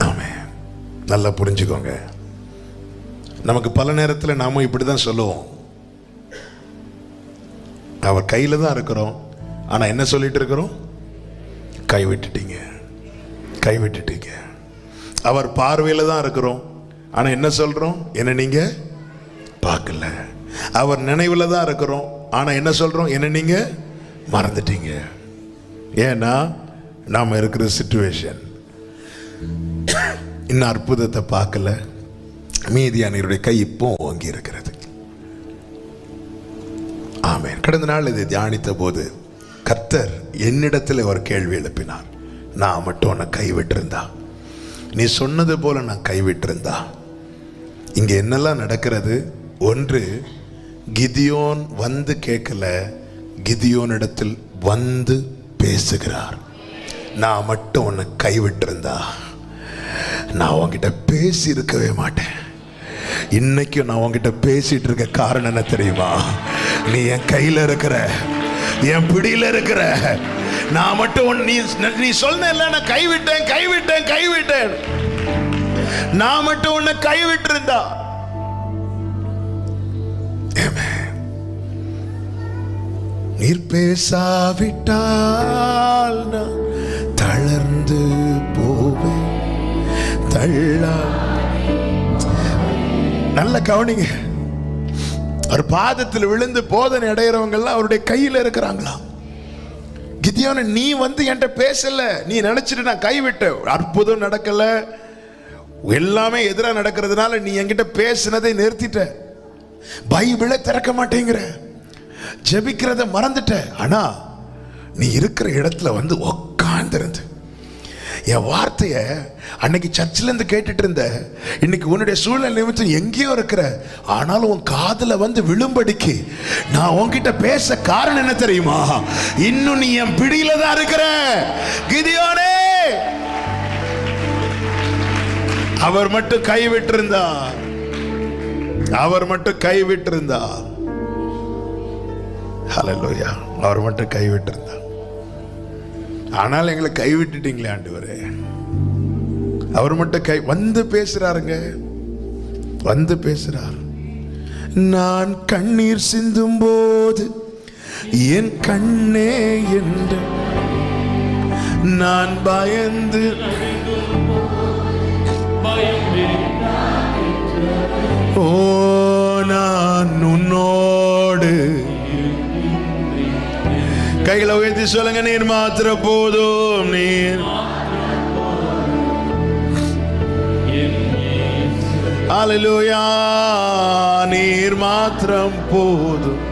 ஆமென். நல்லா புரிஞ்சுக்கோங்க. நமக்கு பல நேரத்தில் நாம இப்படிதான் சொல்லுவோம், அவர் கையில தான் இருக்கிறோம், ஆனா என்ன சொல்லிட்டு இருக்கிறோம்? கைவிட்டுட்டீங்க, கைவிட்டுட்டீங்க. அவர் பார்வையில தான் இருக்கிறோம், ஆனா என்ன சொல்றோம்? என்ன நீங்க பார்க்கல. அவர் நினைவுல தான் இருக்கிறோம், ஆனா என்ன சொல்றோம்? என்ன நீங்க மறந்துட்டீங்க. ஏன்னா நாம இருக்கிற சிச்சுவேஷன் இன்னும் அற்புதத்தை பார்க்கல. மீதியானியருடைய கை இப்போ ஓங்கி இருக்கிறது. ஆமென். கடந்த நாள் இதை தியானித்த போது கர்த்தர் என்னிடத்தில் ஒரு கேள்வி எழுப்பினார். நான் மட்டும் உன்னை கைவிட்டிருந்தா, நீ சொன்னது போல நான் கைவிட்டிருந்தா இங்க என்னெல்லாம் நடக்கிறது? ஒன்று, கிதியோன் வந்து கேட்கல, கிதியோனிடத்தில் வந்து பேசுகிறார். நான் மட்டும் உன்னை கைவிட்டிருந்தா நான் உன்கிட்ட பேசி இருக்கவே மாட்டேன். இன்னைக்கும் நான் உன்கிட்ட பேசிட்டு இருக்க காரணம் என்ன தெரியுமா? நீ என் கையில இருக்கிற, என் பிடியில இருக்கிற. நான் மட்டும் நீ சொன்ன, நான் கைவிட்டேன் கைவிட்டேன் கைவிட்டேன். நான் மட்டும் உன்னை கைவிட்டு இருந்தா, நீர் பேசாவிட்டால் நான் தளர்ந்து போவேன். நல்ல கவனிங்க. அவர் பாதத்தில் விழுந்து போதனை அடைகிறவங்க எல்லாம் அவருடைய கையில் இருக்கிறாங்களா? கிதியோனே, நீ வந்து என்கிட்ட பேசல, நீ நினைச்சிட்டு நான் கைவிட்ட. அற்புதம் நடக்கல, எல்லாமே எதிராக நடக்கிறதுனால நீ என்கிட்ட பேசினதை நிறுத்திட்ட. பைபிளை திறக்க மாட்டேங்கிற, ஜெபிக்கிறத மறந்துட்ட. ஆனா நீ இருக்கிற இடத்துல வந்து உட்கார்ந்திருந்து என் வார்த்தைய அன்னைக்கு சர்ச்சில் இருந்து கேட்டுட்டு இருந்த, இன்னைக்கு உன்னுடைய சூழ்நிலை நிமித்தம் எங்கேயோ இருக்கிற, ஆனாலும் உன் காதுல வந்து விழும்படிக்கு நான் உன்கிட்ட பேச காரணம் என்ன தெரியுமா? இன்னும் நீ என் பிடியில தான் இருக்கிற. கிதியோனே, அவர் மட்டும் கைவிட்டிருந்தா, அவர் மட்டும் கைவிட்டிருந்தா, ஹல்லேலூயா, அவர் மட்டும் கைவிட்டிருந்தா. ஆனால் எங்களை கைவிட்டுட்டீங்களே ஆண்டவரே. அவர் மட்டும் வந்து பேசுறாருங்க, வந்து பேசுறார். நான் கண்ணீர் சிந்தும் போது என் கண்ணே என்று நான் பயந்து, ஓ நான் உன்னோடு. கைகளை உயர்த்தி சொல்லுங்க, நீர் மாத்திர போதும், நீர். ஹல்லேலூயா, நீர் மாத்திரம் போதும்.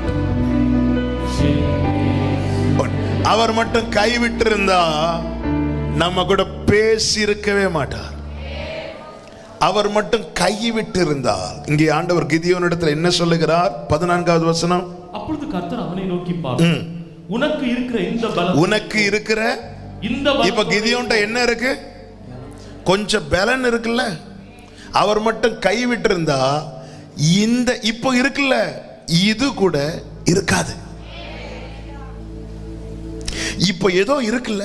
அவர் மட்டும் கைவிட்டு இருந்தா நம்ம கூட பேசி இருக்கவே மாட்டார். அவர் மட்டும் கைவிட்டு இருந்தார். இங்கே ஆண்டவர் கிதியோனிடத்தில் என்ன சொல்லுகிறார்? 14வது வசனம். அப்பொழுது கர்த்தர் அவனை நோக்கி பார்த்து, உனக்கு இருக்கிற இந்த பலம், உனக்கு இருக்கிற இந்த பலம். இப்ப கிதியோன்ட்ட என்ன இருக்கு? கொஞ்சம் பலன் இருக்குல்ல. அவர் மட்டும் கைவிட்டு இருந்தா இந்த இப்போ இருக்குல்ல, இது கூட இருக்காது. இப்போ ஏதோ இருக்குல்ல.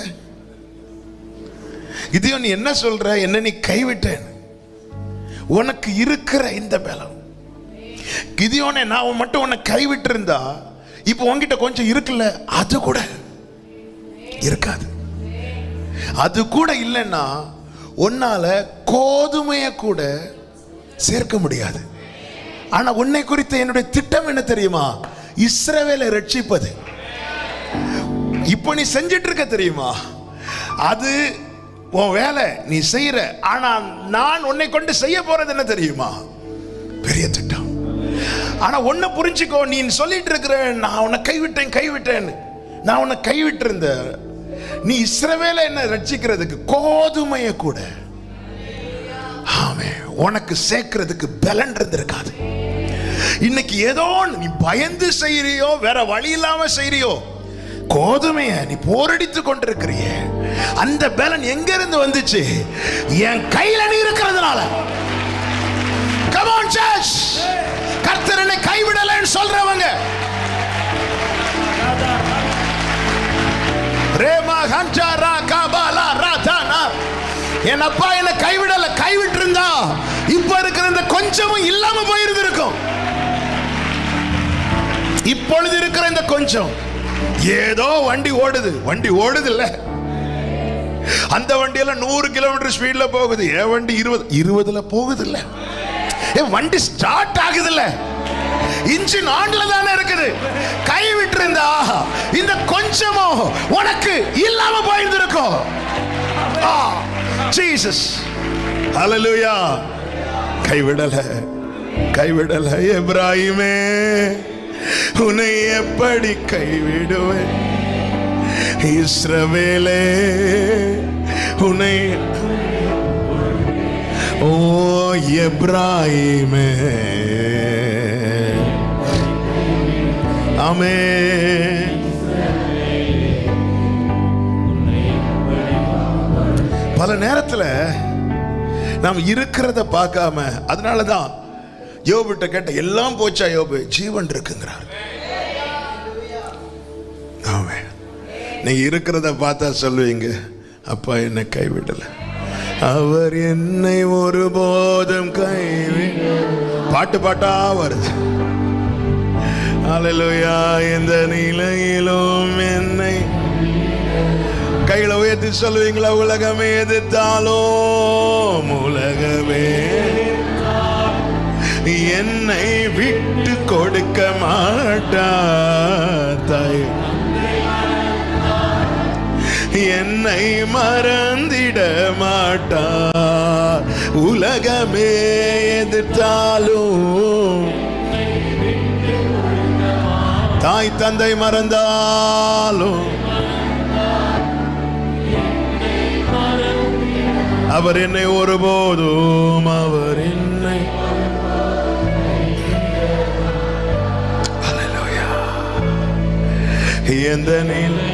கிதியோன், நீ என்ன சொல்ற? என்ன நீ கைவிட்டேன்? உனக்கு இருக்கிற இந்த பலம். கிதியோனே, நான் மட்டும் உன்னை கைவிட்டு இருந்தா இப்போ உன்கிட்ட கொஞ்சம் இருக்குல்ல, அது கூட இருக்காது. அது கூட இல்லைன்னா உன்னால கோதுமையை கூட சேர்க்க முடியாது. ஆனா உன்னை குறித்த என்னுடைய திட்டம் என்ன தெரியுமா? இஸ்ரவேலை ரட்சிப்பது. இப்போ நீ செஞ்சிட்டு இருக்க தெரியுமா? அது உன் வேலை, நீ செய்யற. ஆனா நான் உன்னை கொண்டு செய்ய போறது என்ன தெரியுமா? பெரிய திட்டம். ஆனா ஒன்ன புரிஞ்சுக்கோ, நீ சொல்லிட்டு இருக்கிற நான் உன்னை கைவிட்டேன். நான் உன்னை கைவிட்டு இருந்த, நீ இஸ்ரவேலை என்ன ரட்சிக்கிறதுக்கு கோதுமையை கூட ஆமே உனக்கு சேர்க்கிறதுக்கு பலன் இருந்திருக்காது. இன்னைக்கு ஏதோ நீ பயந்து செய்யறியோ, வேற வழி இல்லாம செய்யறியோ, கோதுமைய நீ போரடித்து கொண்டிருக்கிறிய, அந்த பலன் எங்க இருந்து வந்துச்சு? என் கையில நீ இருக்கிறதுனால. Come on church, கர்த்தர் என்னை கைவிடலன்னு சொல்றவங்க, ரேமா ஹஞ்சாரா காபாலா ராதானா, என் அப்பா என்ன கைவிடல, கைவிட்டு இருந்தா இப்ப இருக்கிற இந்த கொஞ்சமும் இல்லாம போயிருந்திருக்கும். இப்பொழுது இருக்கிற இந்த கொஞ்சம், ஏதோ வண்டி ஓடுது இல்ல, அந்த வண்டியில 100 கிலோமீட்டர் ஸ்பீட்ல போகுது, என் வண்டி 20ல போகுது இல்ல, வண்டி ஸ்டார்ட் ஆகுது இல்ல, இன்ஜின் ஆன்ல தானே இருக்குது. கைவிட்டு இருந்தா இந்த கொஞ்சமோ உனக்கு இல்லாம போயிருந்திருக்கும். ஜீசஸ், ஹல்லேலூயா. கைவிடல எப்ராஹிமே, உன்னை எப்படி கைவிடுவேன்? இஸ்ரவேலே, உன்னை, ஓ எப்ராஹிமே, ஆமென். பல நேரத்துல நாம் இருக்கிறத பார்க்காம, அதனாலதான் யோபுட்ட கேட்ட, எல்லாம் போச்சா யோபு? ஜீவன் இருக்குங்கிறார். ஆமென். நீங்க இருக்கிறத பார்த்தா சொல்லுவீங்க, அப்பா என்னை கைவிடல, அவர் என்னை ஒருபோதும் பாட்டா வருது. ஹல்லேலூயா. இந்த நிலையிலும் என்னை, கைகளை உயர்த்தி சொல்லுவீங்களா? உலகமே எதிர்த்தாலும், உலகமே என்னை விட்டு கொடுக்க மாட்டார். தாய் என்னை மறந்திட மாட்டார். உலகமே எதிர்த்தாலும், தாய் தந்தை மறந்தாலும், அவர் என்னை ஒருபோதும் அவர் என்னை எந்த நிலை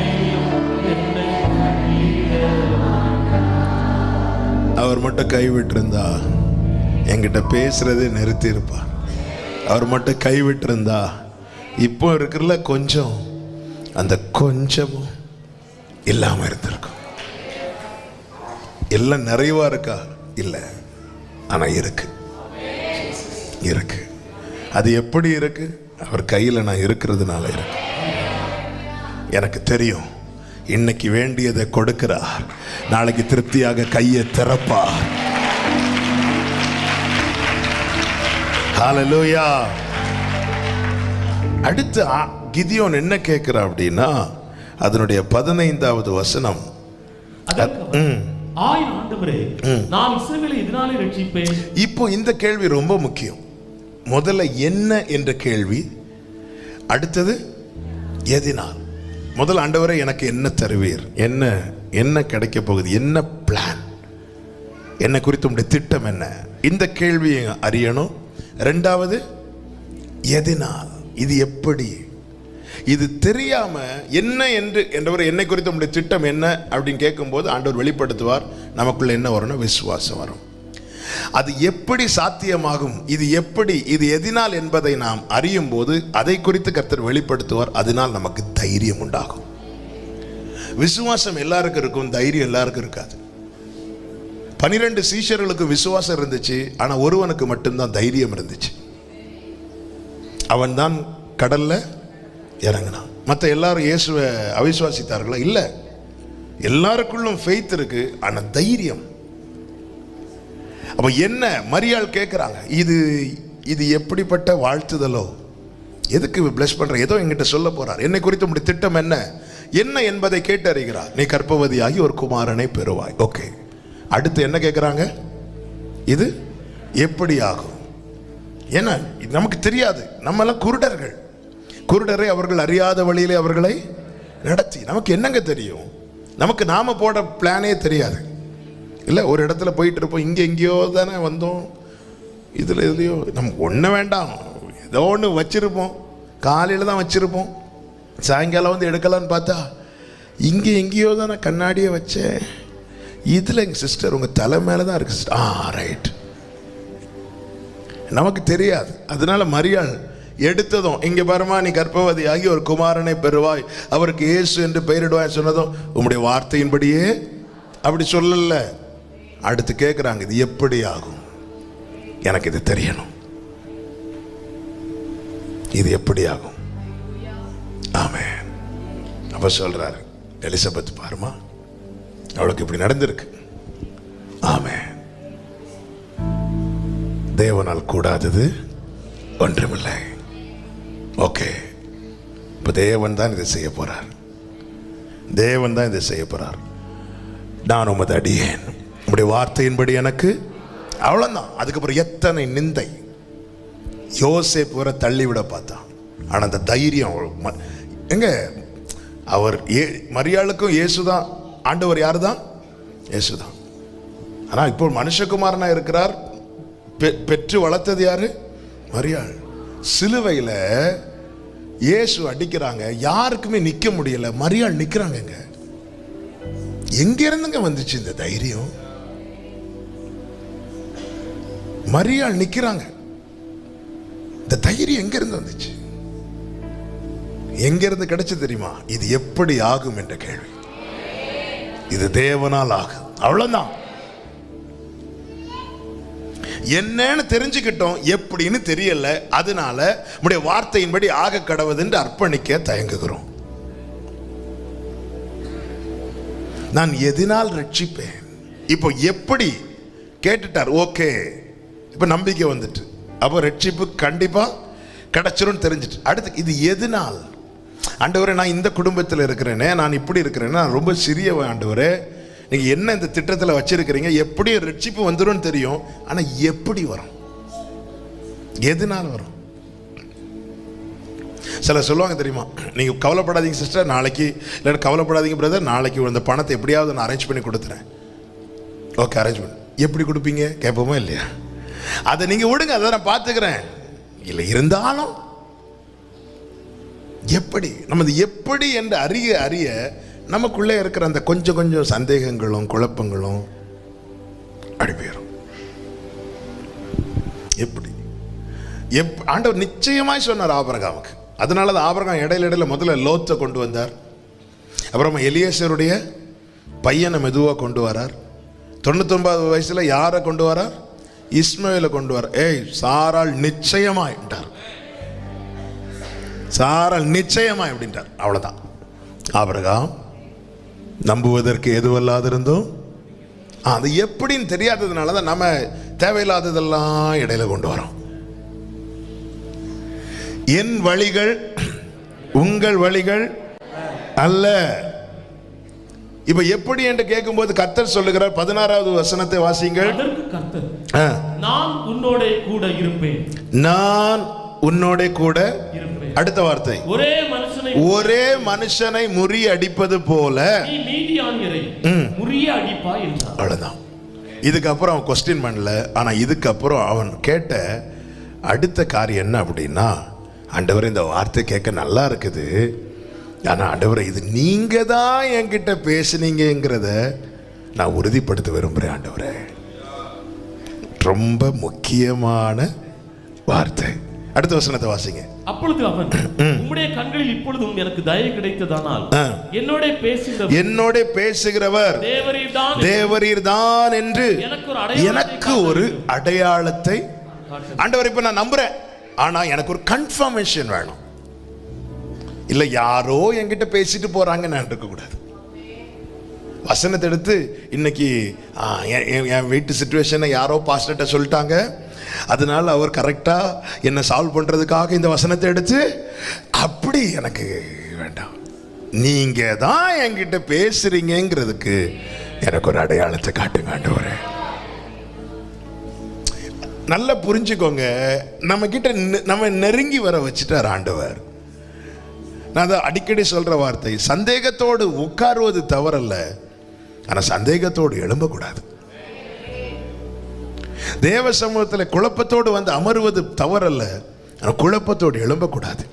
அவர் மட்டும் கைவிட்டிருந்தா என்கிட்ட பேசுறதே நிறுத்தி இருப்பார். அவர் மட்டும் கைவிட்டிருந்தா இப்போ இருக்கிறல கொஞ்சம், அந்த கொஞ்சமும் இல்லாம இருந்திருக்கும். எல்லாம் நிறைவா இருக்கா? இல்லை, ஆனா இருக்கு. அது எப்படி இருக்கு? அவர் கையில் நான் இருக்கிறதுனால இருக்கு. எனக்கு தெரியும், இன்னைக்கு வேண்டியதை கொடுக்கிறார், நாளைக்கு திருப்தியாக கையை திறப்பார். ஹல்லேலூயா. அடுத்து கிதியோன் என்ன கேட்கிறார் அப்படின்னா, அதனுடைய 15வது வசனம். இப்போ இந்த கேள்வி ரொம்ப முக்கியம். முதல்ல என்ன என்ற கேள்வி, அடுத்தது எதினால். முதல் ஆண்டவரே எனக்கு என்ன தருவீர், என்ன என்ன கிடைக்க போகுது, என்ன பிளான், என்ன குறித்து உங்களுடைய திட்டம் என்ன, இந்த கேள்வியை அறியணும். ரெண்டாவது எதினால், இது எப்படி, இது தெரியாம என்ன என்றவர் என்னை குறித்து உங்களுடைய திட்டம் என்ன அப்படின்னு கேட்கும்போது ஆண்டவர் வெளிப்படுத்துவார். நமக்குள்ள என்ன வரும்னா விசுவாசம் வரும். அது எப்படி சாத்தியமாகும், இது எப்படி, இது எதினால் என்பதை நாம் அறியும் போது அதை குறித்து கர்த்தர் வெளிப்படுத்துவார். அதனால் நமக்கு தைரியம் உண்டாகும். விசுவாசம் எல்லாருக்கும் இருக்கும், தைரியம் எல்லாருக்கும் இருக்காது. 12 சீஷர்களுக்கு விசுவாசம் இருந்துச்சு, ஆனா ஒருவனுக்கு மட்டும்தான் தைரியம் இருந்துச்சு. அவன் தான் கடல்ல இறங்கினான். மற்ற எல்லாரும் இயேசுவை அவிசுவாசித்தார்களா? இல்ல, எல்லாருக்குள்ளும் ஃபெய்த் இருக்கு, ஆனா தைரியம். அப்ப என்ன மரியாள் கேட்கிறாங்க, இது எப்படிப்பட்ட வாழ்த்துதலோ, எதுக்கு பிளஸ் பண்ற, ஏதோ என்கிட்ட சொல்ல போறார், என்னை குறித்து உங்களுடைய திட்டம் என்ன என்ன என்பதை கேட்டு அறிகிறார். நீ கர்ப்பவதியாகி ஒரு குமாரனை பெறுவாய். ஓகே, அடுத்து என்ன கேட்கிறாங்க, இது எப்படி ஆகும். ஏன்னா நமக்கு தெரியாது, நம்ம எல்லாம் குருடரை அவர்கள் அறியாத வழியிலே அவர்களை நடத்தி, நமக்கு என்னங்க தெரியும், நமக்கு நாம போட பிளானே தெரியாது. இல்லை, ஒரு இடத்துல போயிட்டு இருப்போம், இங்கே எங்கேயோ தானே வந்தோம், இதில் எதுலையோ நம்ம ஒன்று வேண்டாம், ஏதோ ஒன்று வச்சுருப்போம், காலையில் தான் வச்சுருப்போம், சாயங்காலம் வந்து எடுக்கலான்னு பார்த்தா இங்கே எங்கேயோ தான் நான் கண்ணாடியை வச்சேன், இதில் எங்கள் சிஸ்டர் உங்கள் தலை மேலே தான் இருக்கு சிஸ்டர். ரைட், நமக்கு தெரியாது. அதனால மரியாள் எடுத்ததும், இங்கே பாருமா நீ கர்ப்பவதி ஆகி ஒரு குமாரனை பெறுவாய், அவருக்கு இயேசு என்று பெயரிடுவாய் சொன்னதும் உம்முடைய வார்த்தையின்படியே அப்படி சொல்லல. அடுத்து கேட்குறாங்க, இது எப்படி ஆகும், எனக்கு இது தெரியணும், இது எப்படி ஆகும். ஆமென். அப்ப சொல்றாரு, எலிசபெத் பாருமா, அவளுக்கு இப்படி நடந்திருக்கு. ஆமென். தேவனால் கூடாதது ஒன்றுமில்லை. ஓகே, இப்ப தேவன் தான் இதை செய்ய போறார், தேவன் தான் இதை செய்ய போறார். நான் உமது அடியேன், உம்முடைய வார்த்தையின்படி எனக்கு, அவ்வளவுதான். அதுக்கப்புறம் எத்தனை நிந்தை. யோசேப்பு வர தள்ளிவிட பார்த்தான், ஆனா அந்த தைரியம் எங்க, அவர் மரியாளுக்கும் இயேசுதான் ஆண்டவர். யாரு தான்? இயேசுதான். ஆனா இப்போ மனுஷகுமாரனா இருக்கிறார். பெற்று வளர்த்தது யாரு? மரியாள். சிலுவையில இயேசு அடிக்கிறாங்க, யாருக்குமே நிக்க முடியல, மரியாள் நிக்கிறாங்க. எங்க இருந்துங்க வந்துச்சு இந்த தைரியம்? மரியாள் நிக்கிறாங்க. இந்த தைரியம் எங்க இருந்து வந்துச்சு? எங்க இருந்து கிடைச்சு தெரியுமா? இது எப்படி ஆகும் என்ற கேள்வி. இது தேவனால் ஆகும், அவ்வளவுதான். என்னன்னு தெரிஞ்சுக்கிட்டோம், எப்படின்னு தெரியல. அதனால உம்முடைய வார்த்தையின்படி ஆக கடவுது என்று அர்ப்பணிக்க தயங்குகிறோம். நான் எதினால் ரட்சிப்பேன். இப்போ எப்படி கேட்டுட்டார், ஓகே, இப்ப நம்பிக்கை வந்துட்டு, அப்போ ரட்சிப்பு கண்டிப்பா கிடைச்சிரும் தெரிஞ்சிட்டு. அடுத்து இது எதினால், ஆண்டவரே நான் இந்த குடும்பத்தில் இருக்கிறேனே, நான் இப்படி இருக்கிறேனே, நான் ரொம்ப சிறியவன் ஆண்டவரே, நீங்க என்ன இந்த திட்டத்தில் வச்சிருக்கிறீங்க, எப்படி ரட்சிப்பு வந்துடும் தெரியும், ஆனா எப்படி வரும், எதுனால வரும்? சில சொல்லுவாங்க தெரியுமா, நீங்க கவலைப்படாதீங்க சிஸ்டர், நாளைக்கு இல்லை கவலைப்படாதீங்க பிரதர், நாளைக்கு இந்த பணத்தை எப்படியாவது நான் அரேஞ்ச் பண்ணி கொடுத்துறேன். ஓகே, அரேஞ்ச் பண்ணி எப்படி கொடுப்பீங்க கேட்போமா இல்லையா? அதை நீங்க விடுங்க, அதை நான் பார்த்துக்கிறேன். இல்லை இருந்தாலும் எப்படி, நமது எப்படி என்று அறிய அறிய நமக்குள்ளே இருக்கிற அந்த கொஞ்சம் கொஞ்சம் சந்தேகங்களும் குழப்பங்களும் அடிப்பேறும். எப்படி ஆண்டவர் நிச்சயமாய் சொன்னார் ஆபிரகாமுக்கு. அதனால தான் ஆபிரகாம் இடையில முதல்ல லோத்தை கொண்டு வந்தார், அப்புறமா எலியேசருடைய பையனை மெதுவாக கொண்டு வரார். 99 வயசுல யாரை கொண்டு வரார்? இஸ்மாயிலை கொண்டு வர. சாராள் நிச்சயமாயிட்டார், சாராள் நிச்சயமாய் அப்படின்ட்டார். அவ்வளவுதான். ஆபிரகாம் நம்புவதற்கு எதுவல்லாது இருந்தோம், அது எப்படின்னு தெரியாததுனால தான் நம்ம தேவையில்லாததெல்லாம் இடையில கொண்டு வரோம். என் வழிகள் உங்கள் வழிகள் அல்ல. இப்ப எப்படி என்று கேட்கும்போது கர்த்தர் சொல்லுகிறார், 16வது வசனத்தை வாசிங்கள். நான் உன்னோட கூட இருப்பேன், நான் உன்னோட கூட இருப்பேன். அடுத்த வார்த்தை, ஒரே மனுஷனை முறியடிப்பது போல நீ மீதியானியரை முறியடிப்பாய் என்றார். அவ்வளவுதான். இதுக்கப்புறம் அவன் கொஸ்டின் பண்ணல. ஆனா இதுக்கப்புறம் அவன் கேட்ட அடுத்த காரியம் என்ன அப்படின்னா, ஆண்டவரே இந்த வார்த்தை கேட்க நல்லா இருக்குது, ஆனா ஆண்டவரே இது நீங்க தான் என்கிட்ட பேசுனீங்கிறத நான் உறுதிப்படுத்த விரும்புறேன் ஆண்டவரே. ரொம்ப முக்கியமான வார்த்தை. அடுத்த வசனத்தை வாசிங்க. அப்பொழுது அவன், உம்முடைய கண்களில் இப்பொழுதும் எனக்கு தயவு கிடைத்ததானால் என்னோட பேசுகிறவர் தேவரீர்தான் என்று எனக்கு ஒரு அடையாளத்தை ஆண்டவர் இப்ப நான் நம்புறேன், ஆனா எனக்கு ஒரு கன்ஃபர்மேஷன் வேணும். இல்ல யாரோ என்கிட்ட பேசிட்டு போறாங்க நான் இருக்க கூடாது. வசனத்தை எடுத்து இன்னைக்கு என் வீட்டு சிச்சுவேஷனை யாரோ பாஸ்டர்ட்ட சொல்லிட்டாங்க, அதனால அவர் கரெக்டா என்ன சால்வ் பண்றதுக்காக இந்த வசனத்தை எடுத்து அப்படி எனக்கு வேண்டாம். நீங்க தான் என்கிட்ட பேசுறீங்கிறதுக்கு எனக்கு ஒரு அடையாளத்தை காட்டுங்க ஆண்டவரே. நல்லா புரிஞ்சுக்கோங்க, நம்ம கிட்ட நம்ம நெருங்கி வர வச்சுட்டார் ஆண்டவர். நான் அதை அடிக்கடி சொல்ற வார்த்தை, சந்தேகத்தோடு உட்காருவது தவறல்ல, ஆனா சந்தேகத்தோடு எழும்பக்கூடாது. தேவ சமூகத்தில் குழப்பத்தோடு வந்து அமருவது தவறல்ல, ஆனா குழப்பத்தோடு எழும்பக்கூடாது.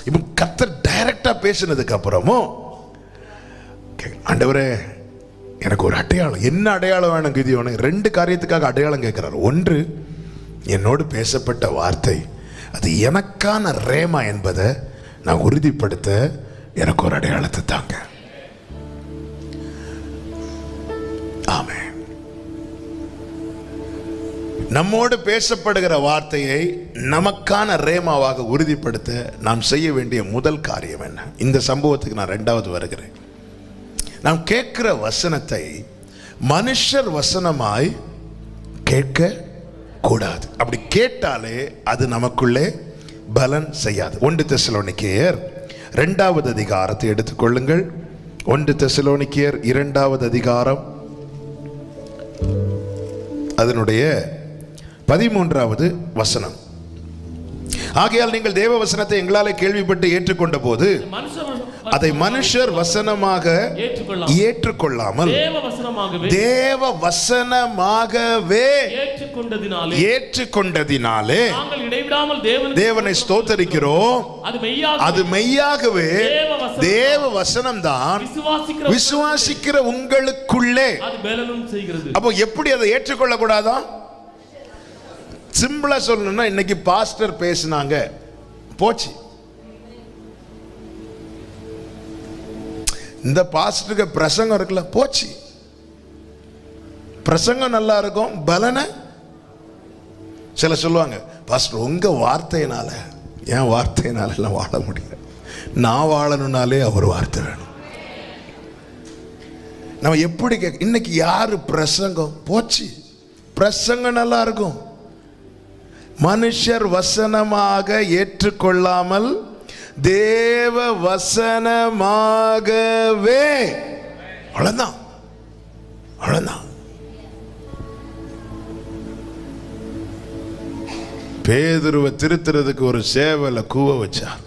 இப்போ கர்த்தர் டைரக்டா பேசினதுக்கு அப்புறமும் ஆண்டவரே எனக்கு ஒரு அடையாளம், என்ன அடையாளம் வேணும் கிதியோனே? 2 காரியத்துக்காக அடையாளம் கேட்கிறார். ஒன்று, என்னோடு பேசப்பட்ட வார்த்தை அது எனக்கான ரேமா என்பதை நான் உறுதிப்படுத்த எனக்கு ஒரு அடையாளத்தை தாங்க. ஆமென். நம்மோடு பேசப்படுகிற வார்த்தையை நமக்கான ரேமாவாக உறுதிப்படுத்த நாம் செய்ய வேண்டிய முதல் காரியம் என்ன? இந்த சம்பவத்துக்கு நான் 2வது வருகிறேன். நாம் கேட்கிற வசனத்தை மனுஷர் வசனமாய் கேட்க கூடாது. அப்படி கேட்டாலே அது நமக்குள்ளே பலன் செய்யாது. 1 தெசலோனிக்கேயர் 2வது அதிகாரத்தை எடுத்துக்கொள்ளுங்கள். 1 தெசலோனிக்கேயர் 2வது அதிகாரம் அதனுடைய 13வது வசனம். ஆகையால் நீங்கள் தேவ வசனத்தை எங்களாலே கேள்விப்பட்டு ஏற்றுக்கொண்ட போது அதை மனுஷர் வசனமாக ஏற்றுக்கொள்ளாமல் தேவ வசனமாகவே ஏற்றுக்கொண்டதினாலே தேவனை ஸ்தோத்தரிக்கிறோம். அது மெய்யாகவே தேவ வசனம் தான் விசுவாசிக்கிற உங்களுக்குள்ளே. அப்போ எப்படி அதை ஏற்றுக்கொள்ள கூடாதா? சிம்பிளா சொல்லணும்னா, இன்னைக்கு பாஸ்டர் பேசினாங்க போச்சு, இந்த பாஸ்டருக்கு பிரசங்கம் இருக்குல்ல போச்சு, பிரசங்கம் நல்லா இருக்கும், பலனை சில சொல்லுவாங்க, பாஸ்டர் உங்க வார்த்தையினால, என் வார்த்தையினால எல்லாம் வாழ முடியல, நான் வாழணும்னாலே அவர் வார்த்தை வேணும். நம்ம எப்படி இன்னைக்கு யாரு பிரசங்கம் போச்சு, பிரசங்கம் நல்லா இருக்கும், மனுஷர் வசனமாக ஏற்றுக்கொள்ளாமல் தேவ வசனமாகவே. அவ்வளவுதான், அவ்வளவுதான். பேதுருவை திருத்துறதுக்கு ஒரு சேவலை கூவ வச்சார்.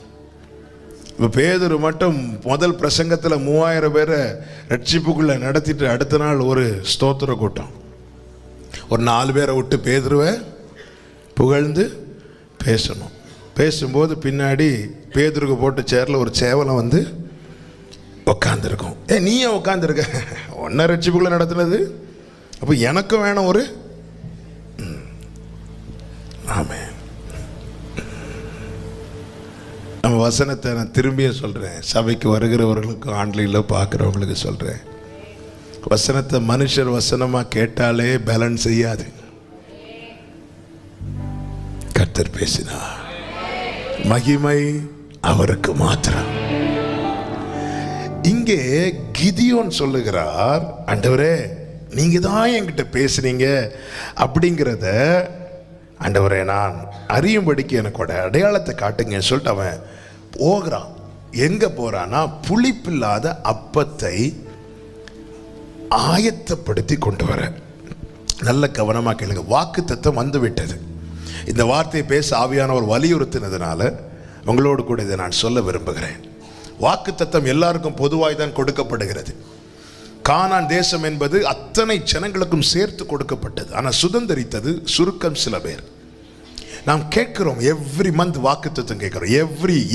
இப்போ பேதுரு மட்டும் முதல் பிரசங்கத்தில் 3000 பேரை ரட்சிப்புக்குள்ள நடத்திட்டு அடுத்த நாள் ஒரு ஸ்தோத்திர கூட்டம். ஒரு 4 பேரை விட்டு பேதுருவை புகழ்ந்து பேசணும். பேசும்போது பின்னாடி பேதுருக்கு போட்ட சேரில் ஒரு சேவலை வந்து உக்காந்துருக்கும். நீயே உக்காந்துருக்க, ஒன்றை ரட்சிப்புக்குள்ள நடத்துனது, அப்போ எனக்கும் வேணும் ஒரு. ஆமே. நம்ம வசனத்தை நான் திரும்பியும் சொல்கிறேன், சபைக்கு வருகிறவர்களுக்கும் ஆன்லைனில் பார்க்குறவங்களுக்கு சொல்கிறேன், வசனத்தை மனுஷர் வசனமாக கேட்டாலே பேலன்ஸ் செய்யாது. கர்த்தர் பேசினார், மகிமை அவருக்கு மாத்திரம். இங்கே கிதியோன் சொல்லுகிறார், ஆண்டவரே நீங்க தான் என்கிட்ட பேசுனீங்க அப்படிங்கிறத ஆண்டவரே நான் அறியும்படிக்கு எனக்கு அடையாளத்தை காட்டுங்க சொல்லிட்டு அவன் போகிறான். எங்க போறான்னா புளிப்பில்லாத அப்பத்தை ஆயத்தப்படுத்தி கொண்டு வர. நல்ல கவனமாக கேளுங்க, வாக்குத்தத்தம் வந்து விட்டது. இந்த வார்த்தையை பேச ஆவியானவர் வலியுறுத்தினதுனால உங்களோடு கூட இதை நான் சொல்ல விரும்புகிறேன். வாக்குத்தத்தம் எல்லாருக்கும் பொதுவாய் தான் கொடுக்கப்படுகிறது. கானான் தேசம் என்பது அத்தனை ஜனங்களுக்கும் சேர்த்து கொடுக்கப்பட்டது. ஆனால் சுதந்திரித்தது சுருக்கம் சில பேர். நாம் கேட்கிறோம், எவ்ரி மந்த் வாக்குத்தத்தம் கேட்கிறோம்,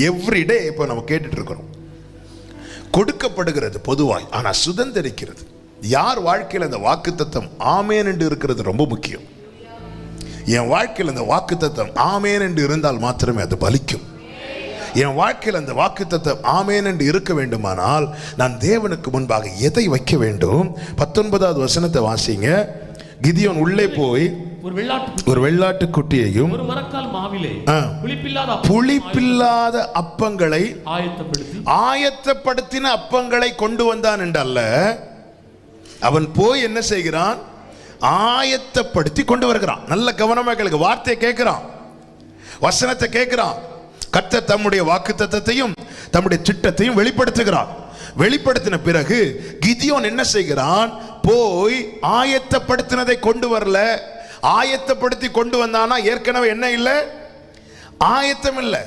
எவ்ரி டே இப்போ நம்ம கேட்டுட்டு இருக்கிறோம். கொடுக்கப்படுகிறது பொதுவாய், ஆனால் சுதந்திரிக்கிறது யார் வாழ்க்கையில் அந்த வாக்குத்தத்தம் ஆமேன் என்று இருக்கிறது ரொம்ப முக்கியம். என் வாழ்க்கையில் அந்த வாக்குத்தத்தம் ஆமேன் என்று இருந்தால் மாத்திரமே அது பலிக்கும். என் வாழ்க்கையில் அந்த வாக்குத்தத்தம் ஆமேன் என்று இருக்க வேண்டுமானால் நான் தேவனுக்கு முன்பாக எதை வைக்க வேண்டும்? 19வது வசனத்தை வாசிங்க. கிதியோன் உள்ளே போய் ஒரு வெள்ளாட்டு குட்டியையும் ஒரு மரக்கால் மாவிலே புளிப்பில்லாத அப்பங்களை ஆயத்தப்படுத்தின அப்பங்களை கொண்டு வந்தான் என்றல்ல, அவன் போய் என்ன செய்கிறான்? ஆயத்தப்படுத்தி கொண்டு வருகிறான். நல்ல கவனமாக கேளுங்க, வார்த்தையை கேட்கிறான், வசனத்தை கேட்கிறான். கர்த்தர் தம்முடைய வாக்குத்தத்தத்தையும் தம்முடைய திட்டத்தையும் வெளிப்படுத்துகிறார். வெளிப்படுத்தின பிறகு கிதியோன் என்ன செய்கிறான்? போய் ஆயத்தப்படுத்தினதை கொண்டு வரல. ஆயத்தப்படுத்தி கொண்டு வந்தானா ஏற்கனவே என்ன இல்லை? ஆயத்தம் இல்லை.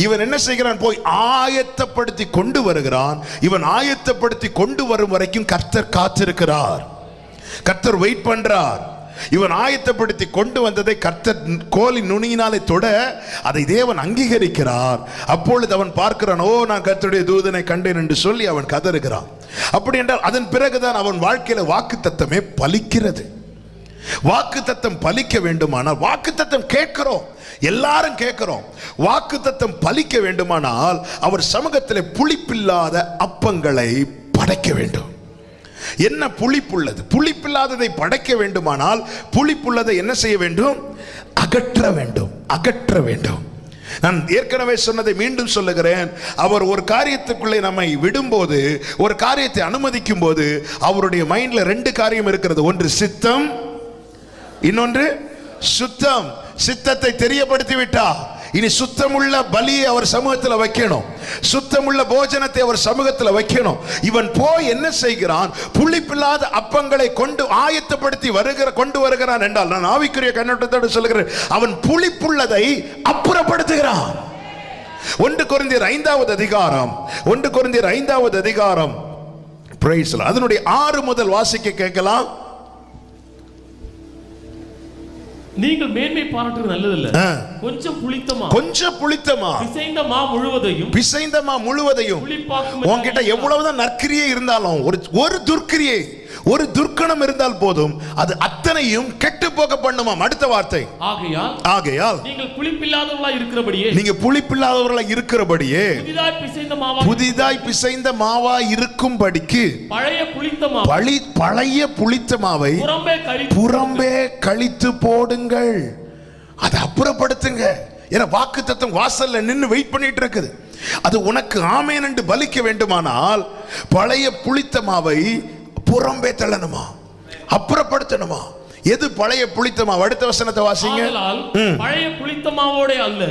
இவன் என்ன செய்கிறான்? போய் ஆயத்தப்படுத்தி கொண்டு வருகிறான். இவன் ஆயத்தப்படுத்தி கொண்டு வரும் வரைக்கும் கர்த்தர் காத்திருக்கிறார், கர்த்தர் வெயிட் பண்றார். இவன் ஆயத்தப்படுத்தி கொண்டு வந்ததை கர்த்தர் கோலின் நுனியினாலே தொட அதை தேவன் அங்கீகரிக்கிறார். அப்பொழுது அவன் பார்க்கிறான், ஓ நான் கர்த்தருடைய தூதனை கண்டேன் என்று சொல்லி அவன் கதறுகிறான். அப்படி என்றால் அதன் பிறகுதான் அவன் வாழ்க்கையில வாக்குத்தத்தமே பலிக்கிறது. வாக்குத்தத்தம் பலிக்க வேண்டுமானால், வாக்குத்தத்தம் கேட்கிறோம், எல்லாரும் கேட்கிறோம், வாக்குத்தத்தம் பலிக்க வேண்டுமானால் அவர் சமூகத்தில் புளிப்பில்லாத அப்பங்களை படைக்க வேண்டும். என்ன புளிப்புள்ளது? புளிப்பில்லாததை படைக்க வேண்டுமானால் புளிப்புள்ளதை என்ன செய்ய வேண்டும்? அகற்ற வேண்டும், அகற்ற வேண்டும். நான் ஏற்கனவே சொன்னதை மீண்டும் சொல்லுகிறேன். அவர் ஒரு காரியத்துக்குள்ளே நம்மை விடும்போது, ஒரு காரியத்தை அனுமதிக்கும் போது அவருடைய மைண்ட்ல 2 காரியம் இருக்கிறது. ஒன்று சித்தம், இன்னொன்று சுத்தம். சித்தத்தை தெரியப்படுத்தி விட்டார். இனி சுத்தமுள்ள பலியை அவர் சமூகத்தில் வைக்கணும், சுத்தமுள்ள போஜனத்தை அவர் சமூகத்தில் வைக்கணும். இவன் போய் என்ன செய்கிறான்? புளிப்பில்லாத அப்பங்களை கொண்டு ஆயத்தப்படுத்தி கொண்டு வருகிறான் என்றால், நான் ஆவிக்குரிய கண்ணோட்டத்தோடு சொல்லுகிறேன், அவன் புளிப்புள்ளதை அப்புறப்படுத்துகிறான். 1 கொரிந்தியர் 5வது அதிகாரம், 1 கொரிந்தியர் 5வது அதிகாரம், அதனுடைய 6 முதல் வாசிக்க கேட்கலாம். நீங்கள் மேன்மை பாராட்டுறது நல்லதில்ல, கொஞ்சம் புளித்தமா, கொஞ்சம் புளித்தமா பிசைந்த மா முழுவதையும் உன்கிட்ட எவ்வளவுதான் நற்கிரியை இருந்தாலும் ஒரு துர்க்கிரியை, ஒரு துர்க்கணம் இருந்தால் போதும், அது அத்தனையும் கெட்டு போக பண்ணுமாம். அடுத்த வார்த்தை, ஆகையால் நீங்கள் புளிப்பில்லாதவர்களாய் இருக்கிறபடியே புதிதாய் பிசைந்த மாவாய் இருக்கும்படிக்கு பழைய புளித்த மாவை புறம்பே கழித்து போடுங்கள். அதை அப்புறப்படுத்துங்க. ஏன்னா வாக்குத்தத்தம் வாசல்ல நின்று வெயிட் பண்ணிட்டு இருக்குது. அது உனக்கு ஆமேன் என்று பலிக்க வேண்டுமானால் பழைய புளித்த மாவை புறம்பே தள்ளணுமா, அப்புறப்படுத்தணுமா. எது பழைய புளித்த மாவு? அடுத்த வசனத்தை வாசிங்க. பழைய புளித்த மாவோட அல்ல,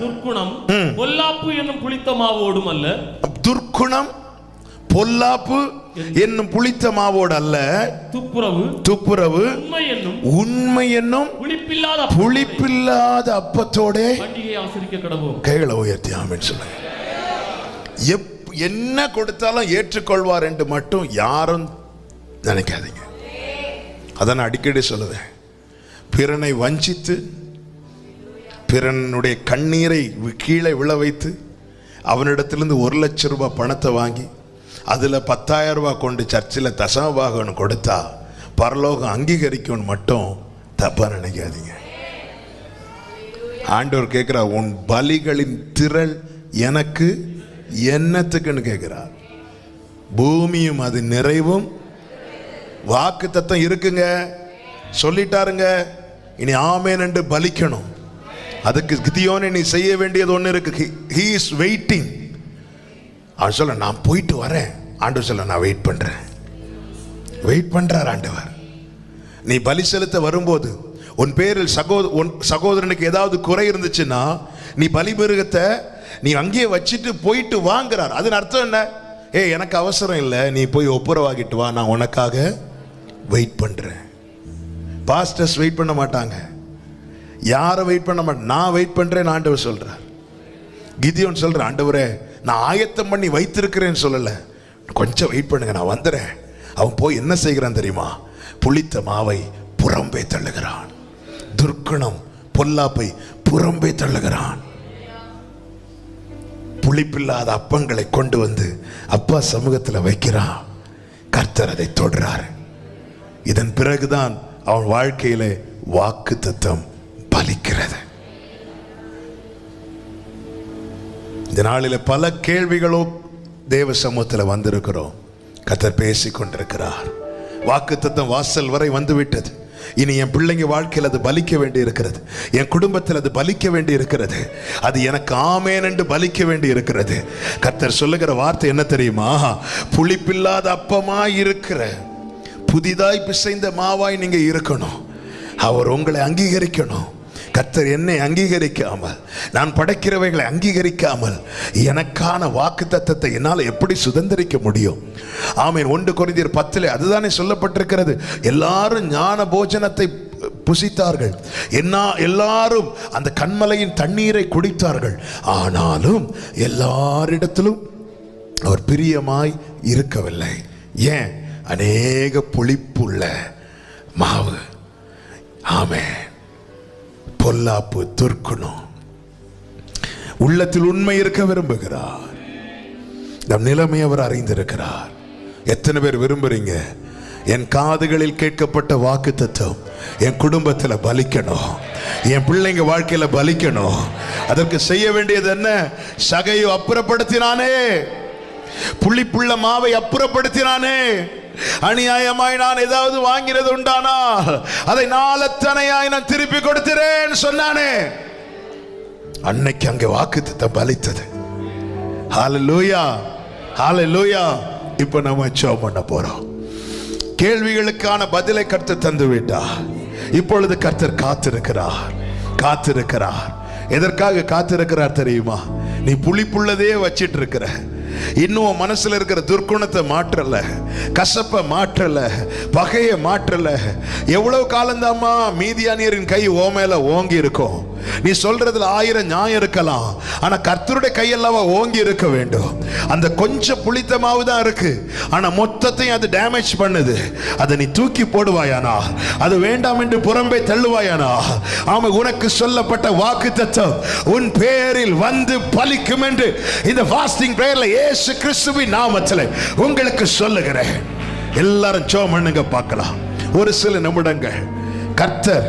துர்க்குணம் பொல்லாப்பு என்னும் புளித்த மாவோடும் அல்ல. துர்க்குணம் பொல்லாப்பு என்னும் புளித்த மாவோடு அல்ல, துப்புரவு உண்மை என்னும் புளிப்பில்லாத அப்பத்தோட பண்டிகை ஆசரிக்க கடவோம். கைகளை உயர்த்தி ஆமென் சொல்லுங்க. என்ன கொடுத்தாலும் ஏற்றுக்கொள்வார் என்று மட்டும் யாரும் நினைக்காதீங்க. அதான் அடிக்கடி சொல்லுவேன். பிறனை வஞ்சித்து பிறனுடைய கண்ணீரை கீழே விழ வைத்து அவனிடத்திலிருந்து 1 லட்சம் ரூபாய் பணத்தை வாங்கி அதில் 10,000 ரூபாய் கொண்டு சர்ச்சில் தசமபாகம் கொடுத்தா பரலோகம் அங்கீகரிக்கும் மட்டும் தப்பா நினைக்காதீங்க. ஆண்டவர் கேட்கிறார், உன் பலிகளின் திரள் எனக்கு என்னத்துக்குன்னு கேட்கிறார். பூமியும் அது நிறைவும். வாக்கு தத்தம் இருக்குங்க, சொல்லிட்டாருங்க. இனி ஆமென் என்று பலிக்கணும். அதுக்கு கிதியோனே நீ செய்ய வேண்டியது ஒன்று இருக்கு. he is waiting. அவன் சொல்ல, நான் போயிட்டு வரேன். ஆண்டவர் சொல்ல, நான் வெயிட் பண்றேன். வெயிட் பண்றார் ஆண்டவர். நீ பலி செலுத்த வரும்போது உன் பேரில் சகோதரனுக்கு ஏதாவது குறை இருந்துச்சுன்னா நீ பலி மிருகத்தை நீ அங்கேயே வச்சுட்டு போயிட்டு வாங்குறார். அதன் அர்த்தம் என்ன? எனக்கு அவசரம் இல்லை, நீ போய் ஒப்புரவாகிட்டு வா, நான் உனக்காக வெயிட் பண்றேன். பாஸ்டர்ஸ் வெயிட் பண்ண மாட்டாங்க, யாரும் வெயிட் பண்ண மாட்டாங்க. நான் வெயிட் பண்றேன் ஆண்டவர் சொல்றார். கிதியோன் சொல்ற, ஆண்டவரே நான் ஆயத்தம் பண்ணி வைத்திருக்கிறேன்னு சொல்லல, கொஞ்சம் வெயிட் பண்ணுங்க, நான் வந்துடுறேன். அவன் போய் என்ன செய்கிறான் தெரியுமா? புளித்த மாவை புறம்பே தள்ளுகிறான். துர்க்குணம் பொல்லாப்பை புறம்பே தள்ளுகிறான். புளிப்பில்லாத அப்பங்களை கொண்டு வந்து அப்பா சமூகத்தில் வைக்கிறான். கர்த்தர் அதை தொடுறார். இதன் பிறகுதான் அவன் வாழ்க்கையிலே வாக்குத்தத்தம் பலிக்கிறது. இந்த நாளில் பல கேள்விகளும் தேவ சமூகத்தில் வந்திருக்கிறோம். கர்த்தர் பேசி கொண்டிருக்கிறார். வாக்குத்தத்தம் வாசல் வரை வந்துவிட்டது. இனி என் பிள்ளைங்க வாழ்க்கையில் அது பலிக்க வேண்டி இருக்கிறது. என் குடும்பத்தில் அது பலிக்க வேண்டி இருக்கிறது. அது எனக்கு ஆமென் என்று பலிக்க வேண்டி இருக்கிறது. கர்த்தர் சொல்லுகிற வார்த்தை என்ன தெரியுமா? புளிப்பில்லாத அப்பமாய் இருக்கிற புதிதாய் பிசைந்த மாவாய் நீங்க இருக்கணும். அவர் உங்களை அங்கீகரிக்கணும். கர்த்தர் என்னை அங்கீகரிக்காமல், நான் படைக்கிறவைகளை அங்கீகரிக்காமல் எனக்கான வாக்குத்தத்தத்தை என்னால் எப்படி சுதந்திரிக்க முடியும்? ஆமென். 1 கொரிந்தியர் 10 அதுதானே சொல்லப்பட்டிருக்கிறது. எல்லாரும் ஞான போஜனத்தை புசித்தார்கள், எல்லாரும் அந்த கன்மலையின் தண்ணீரை குடித்தார்கள். ஆனாலும் எல்லாரிடத்திலும் அவர் பிரியமாய் இருக்கவில்லை. ஏன்? அநேக புளிப்புள்ள மாவு. ஆமென். பொல்லாப்பு, துர்க்குணம். உள்ளத்தில் உண்மை இருக்க விரும்புகிறார். நம் நிலைமை அவர் அறிந்திருக்கிறார். எத்தனை பேர் விரும்புறீங்க? என் காதுகளில் கேட்கப்பட்ட வாக்குத்தத்தம் என் குடும்பத்தில் பலிக்கணும், என் பிள்ளைங்க வாழ்க்கையில பலிக்கணும். அதற்கு செய்ய வேண்டியது என்ன? சகையை அப்புறப்படுத்தினானே, புளிப்புள்ள மாவை அப்புறப்படுத்தினானே. அநியாயமாய் நான் ஏதாவது வாங்கிறது உண்டானா அதை நாளத்தனையாய் நான் திருப்பி கொடுக்கிறேன் சொன்னானே. அன்னைக்கு அங்கே வாக்குத்தத்தம் பலித்தது. ஹல்லேலூயா, ஹல்லேலூயா. இப்ப நம்ம ஜெபம் பண்ண போறோம். கேள்விகளுக்கான பதிலை கர்த்தர் தந்து விட்டார். இப்பொழுது கர்த்தர் காத்திருக்கிறார், காத்திருக்கிறார். எதற்காக காத்திருக்கிறார் தெரியுமா? நீ புளிப்புள்ளதே வச்சிட்டு இருக்கிற, இன்னும் மனசுல இருக்கிற துர்க்குணத்தை மாற்றல, கசப்ப மாற்றல, பகைய மாற்றல. எவ்வளவு காலந்தாமா மீதியானியரின் கை ஓ மேல ஓங்கி இருக்கும். நீ சொல்றதுல 1000 நியாயம் இருக்கலாம், ஆனா கர்த்தருடைய கையெல்லாம் ஓங்கி இருக்க வேண்டும். அந்த கொஞ்சம் புளித்த மாவு தான் இருக்கு, ஆனா மொத்தத்தையும் அது டேமேஜ் பண்ணுது. அதை நீ தூக்கி போடுவாயானா? அது வேண்டாம் என்று புறம்பே தள்ளுவாயானா? ஆமா, உனக்கு சொல்லப்பட்ட வாக்குத்தத்தம் உன் பேரில் வந்து பலிக்கும் என்று இந்த ஃபாஸ்டிங் பிரேயர்ல இயேசு கிறிஸ்துவின் நாமத்தில் உங்களுக்கு சொல்லுகிறேன். எல்லாரும் ஜெபம் பண்ணுங்க பார்க்கலாம். ஒரு சில நிமிடங்கள் கர்த்தர்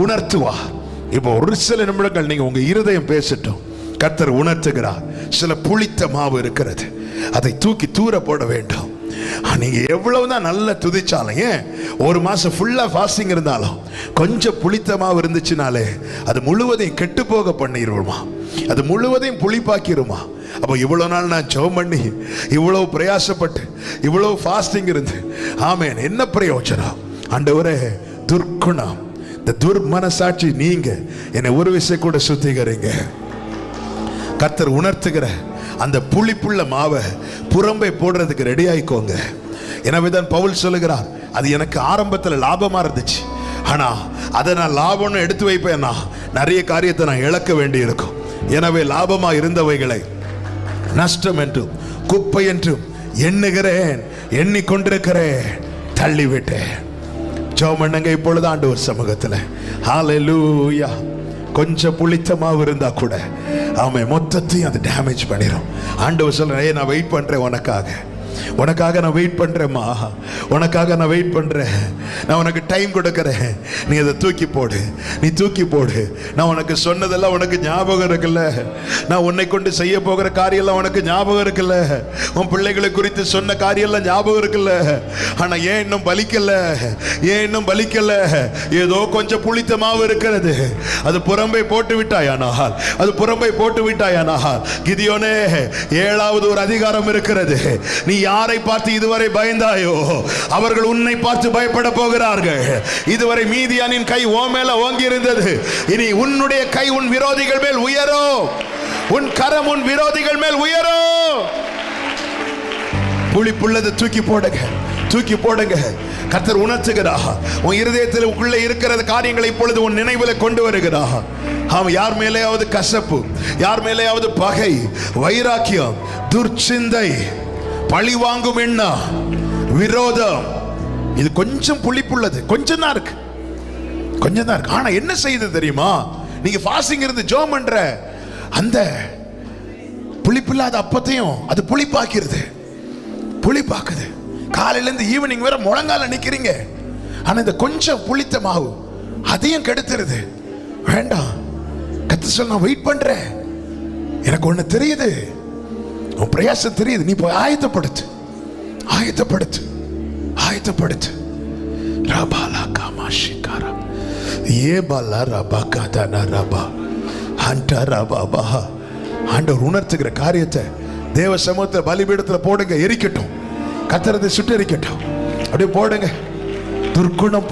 உணர்த்துவார். இப்போ ஒரு சில நிமிடங்கள் நீங்க உங்க இருதயம் பேசட்டும். கர்த்தர் உணர்த்துகிறார். சில புளித்த மாவு இருக்கிறது, அதை தூக்கி தூர போட வேண்டும். நீங்க எவ்வளவுதான் நல்ல துதிச்சாலும், ஏன் ஒரு மாசம் ஃபுல்லா ஃபாஸ்டிங் இருந்தாலும் கொஞ்சம் புளித்த மாவு இருந்துச்சுனாலே அது முழுவதையும் கெட்டு போக பண்ணிடுமா, அது முழுவதையும் புளிப்பாக்கிருமா. அப்போ இவ்வளவு நாள் நான் ஜெபம் பண்ணி, இவ்வளவு பிரயாசப்பட்டு, இவ்வளவு ஃபாஸ்டிங் இருந்து, ஆமென், என்ன பிரயோஜனம்? ஆண்டவரே துர்க்குணம், இந்த துர்மனசாட்சி நீங்க என்னை ஒரு விஷயம் கூட சுத்திகரிங்க. கர்த்தர் உணர்த்துகிற அந்த புளிப்புள்ள மாவை புறம்பை போடுறதுக்கு ரெடி ஆயிக்கோங்க. எனவேதான் பவுல் சொல்லுகிறார், அது எனக்கு ஆரம்பத்தில் லாபமா இருந்துச்சு, ஆனா அதை நான் லாபம்னு எடுத்து வைப்பேன்னா நிறைய காரியத்தை நான் இழக்க வேண்டி இருக்கும். எனவே லாபமா இருந்தவைகளை நஷ்டம் என்றும் குப்பை என்றும் எண்ணுகிறேன், எண்ணிக்கொண்டிருக்கிறேன், தள்ளிவிட்டேன். ஜெபம் பண்ணுங்க இப்பொழுது ஆண்டவர் சமூகத்தில். ஹல்லேலூயா. கொஞ்சம் புளித்த மாவு இருந்தா கூட அவன் மொத்தத்தையும் அது டேமேஜ் பண்ணிடும். ஆண்டவர் சொல்றேன், நான் வெயிட் பண்றேன் உனக்காக நான் வெயிட் பண்றேம்மா, உனக்காக நான் வெயிட் பண்றேன், நான் உனக்கு டைம் கொடுக்கறேன், நீ அதை தூக்கி போடு, நீ தூக்கி போடு. நான் உனக்கு சொன்னதெல்லாம் உனக்கு ஞாபகம் இருக்குல்ல, நான் உன்னை கொண்டு செய்ய போகிற காரியெல்லாம் உனக்கு ஞாபகம் இருக்குல்ல, உன் பிள்ளைகளை குறித்து சொன்ன காரியெல்லாம் ஞாபகம் இருக்குல்ல, ஆனா ஏன் இன்னும் பலிக்கல, ஏதோ கொஞ்சம் புளித்த மாவு இருக்கிறது, அது புறம்பை போட்டு விட்டாயானால் கிதியோனே, 7வது ஒரு அதிகாரம் இருக்கிறது. நீ யாரை பார்த்து இதுவரை பயந்தாயோ அவர்கள் உன்னை பார்த்து பயப்பட போகிறார்கள். இதுவரை மீதியானின் கை உன் மேல ஓங்கி இருந்தது, இனி உன்னுடைய கை உன் விரோதிகள் மேல் உயரும், உன் கரம் உன் விரோதிகள் மேல் உயரும். புளிப்புள்ளது தூக்கி போடுங்க. கர்த்தர் உணர்த்துகிறார், உன் இருதயத்தில் உள்ளே இருக்கிற காரியங்களை இப்பொழுது உன் நினைவில் கொண்டு வருகிறார். அவன் யார் மேலேயாவது கசப்பு, யார் மேலேயாவது பகை, வைராக்கியம், துர்ச்சிந்தை, பழி வாங்கும் எண்ணம், விரோதம், இது கொஞ்சம் புளிப்புள்ளது, கொஞ்சம் தான் இருக்கு. ஆனா என்ன செய்யுது தெரியுமா? நீங்க ஃபாஸ்டிங் இருந்து ஜெபம் பண்ற அந்த புளிப்பில்லாத அப்பத்தையும் அது புளிப்பாக்குது. காலையில இருந்து ஈவினிங் வரை முழங்கால நிக்கிறீங்க, ஆனா இந்த கொஞ்சம் புளித்த மாவு அதையும் கெடுத்துருது. வேண்டாம், கர்த்தர் சொல்ல, நான் வெயிட் பண்றேன், எனக்கு ஒண்ணு தெரியுது, உன் பிரயாசம் தெரியுது, நீ போய் ஆயத்தப்படுத்து. ரபாலா காமாஷிகாரா ஏபாலா ரபாகாதனா ரபா ஹண்டா ரபாபா. ஆண்டவர் உணர்த்துகிற காரியத்தை தேவ சமூகத்தில் பலிபீடத்தில் போடுங்க, எரிக்கட்டும், கத்தரத்தை சுட்டு எரிக்கட்டும், அப்படியே போடுங்க. துர்க்குணம்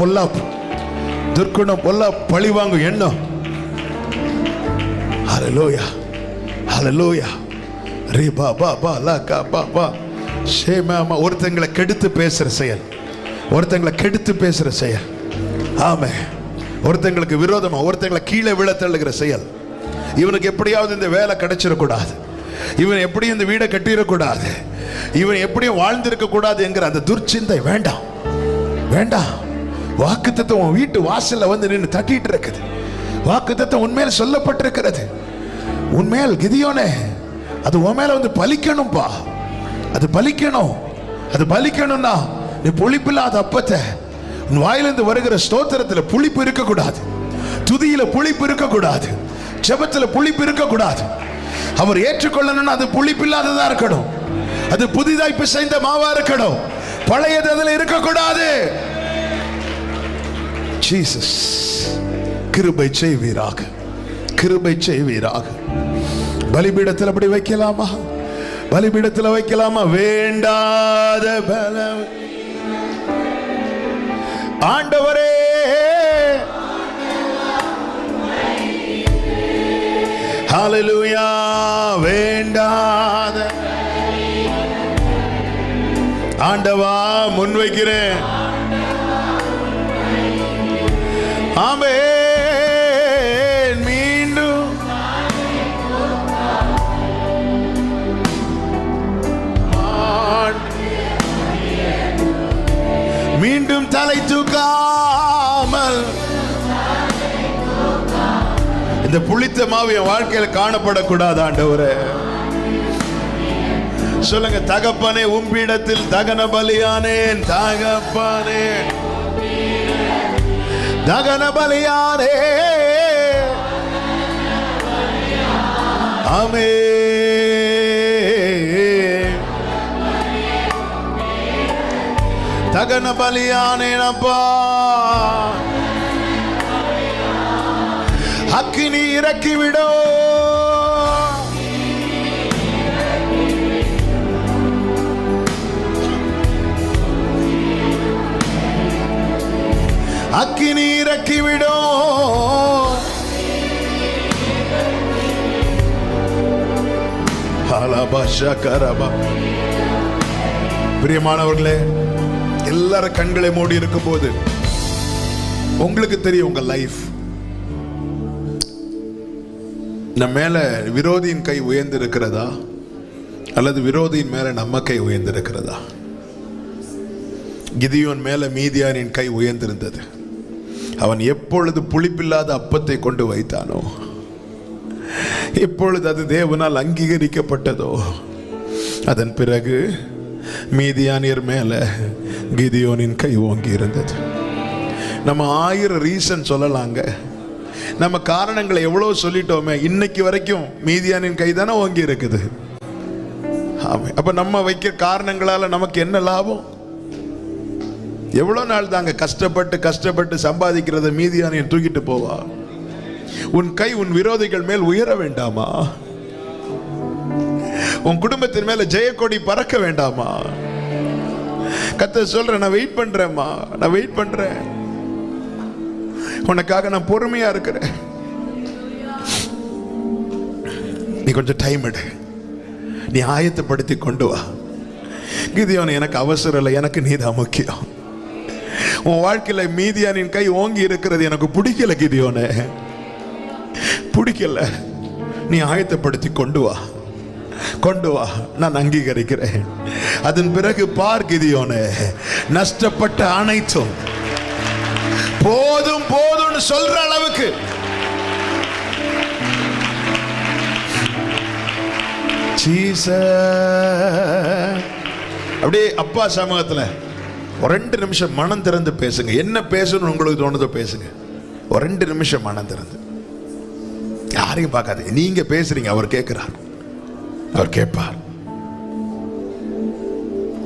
பொல்லாப்பு பழி வாங்கும் எண்ணம். ஹல்லேலூயா. ஒருத்தங்களை கெடுத்து பேசுற செயல், ஆமே, ஒருத்தங்களுக்கு விரோதமா ஒருத்தங்களை கீழே விழ தள்ளுகிற செயல். இவனுக்கு எப்படியாவது இந்த வேலை கிடைச்சிடக்கூடாது, இவன் எப்படியும் இந்த வீடை கட்டிடக்கூடாது, இவன் எப்படியும் வாழ்ந்திருக்க கூடாது என்கிற அந்த துர்ச்சிந்தை வேண்டாம். வாக்குத்தத்தம் உன் வீட்டு வாசல்ல வந்து நின்று தட்டிட்டு இருக்குது. வாக்குத்தத்தம் உன்மேல் சொல்லப்பட்டிருக்கிறது. உன்மேல் கிதியோனே, அது உன் மேல வந்து பலிக்கணும்பா. அது பலிக்கணும்னா நீ புளிப்பில்லாத அப்பத்தை, உன் வாயிலிருந்து வருகிற ஸ்தோத்திரத்தில் புளிப்பு இருக்கக்கூடாது, துதியில புளிப்பு இருக்கக்கூடாது, ஜெபத்தில் புளிப்பு இருக்கக்கூடாது. அவர் ஏற்றுக்கொள்ளணும்னா அது புளிப்பில்லாததா இருக்கணும், அது புதிதாய் பிசைந்த மாவா இருக்கணும், பழையது அதுல இருக்கக்கூடாது. ஜீசஸ், கிருபை செய்வீராக. பலிபீடத்தில் அப்படி வைக்கலாமா? வேண்டாத பலம் ஆண்டவரே, ஹல்லேலூயா. வேண்டாத ஆண்டவா முன்வைக்கிறேன். ஆமென். மீண்டும் தலை தூக்காமல் இந்த புளித்த மாவு என் வாழ்க்கையில் காணப்படக்கூடாது ஆண்டவரே. சொல்லுங்க, தகப்பனே உம்மிடத்தில் தகன பலியானேன், தகன பலியானே. ஆமென். தகன பலியானேனப்பா, அக்கினி இறக்கிவிடோ. அக்கினி இறக்கிவிடும். பிரியமானவர்களே, எல்லாரும் கண்களை மூடி இருக்கும் போது உங்களுக்கு தெரியும் உங்க லைஃப். நம்ம மேல விரோதியின் கை உயர்ந்து இருக்கிறதா அல்லது விரோதியின் மேல நம்ம கை உயர்ந்து இருக்கிறதா? கிதியோன் மேல மீதியானின் கை உயர்ந்திருந்தது. அவன் எப்பொழுது புளிப்பில்லாத அப்பத்தை கொண்டு வைத்தானோ, எப்பொழுது அது தேவனால் அங்கீகரிக்கப்பட்டதோ, அதன் பிறகு மீதியானியர் மேல கிதியோனின் கை ஓங்கி இருந்தது. நம்ம 1000 ரீசன் சொல்லலாங்க, நம்ம காரணங்களை எவ்வளவு சொல்லிட்டோமே, இன்னைக்கு வரைக்கும் மீதியானின் கை தானே ஓங்கி இருக்குது. அப்ப நம்ம வைக்க காரணங்களால நமக்கு என்ன லாபம்? எவ்வளவு நாள் தாங்க கஷ்டப்பட்டு சம்பாதிக்கிறத மீதியானியன் தூக்கிட்டு போவா? உன் கை உன் விரோதிகள் மேல் உயர வேண்டாமா? உன் குடும்பத்தின் மேல ஜெயக்கொடி பறக்க வேண்டாமா? கர்த்தர் சொல்றேன், நான் வெயிட் பண்றேன்மா, நான் வெயிட் பண்றேன், உனக்காக நான் பொறுமையா இருக்கிறேன். நீ கொஞ்சம் டைம் எடு, நீ ஆயத்தப்படுத்தி கொண்டு வா. கிதியோன், எனக்கு அவசரம் இல்லை, எனக்கு நீதான் முக்கியம். உன் வாழ்க்கையில மீதியானின் கை ஓங்கி இருக்கிறது எனக்கு பிடிக்கல கிதியோனே, பிடிக்கல. நீ ஆயத்தப்படுத்தி கொண்டு வா, கொண்டு வா, நான் அங்கீகரிக்கிறேன். அதன் பிறகு பார் கிதியோனே, நஷ்டப்பட்ட அனைத்தும் போதும் போதும்னு சொல்ற அளவுக்கு அப்படியே அப்பா சமூகத்துல ஒரு 2 நிமிஷம் மனம் திறந்து பேசுங்க. என்ன பேசணும் உங்களுக்கு தோணுதோ பேசுங்க. ஒரு 2 நிமிஷம் மனம் திறந்து, யாரையும் பார்க்காதீங்க. நீங்க பேசுறீங்க, அவர் கேட்கிறார், அவர் கேட்பார்.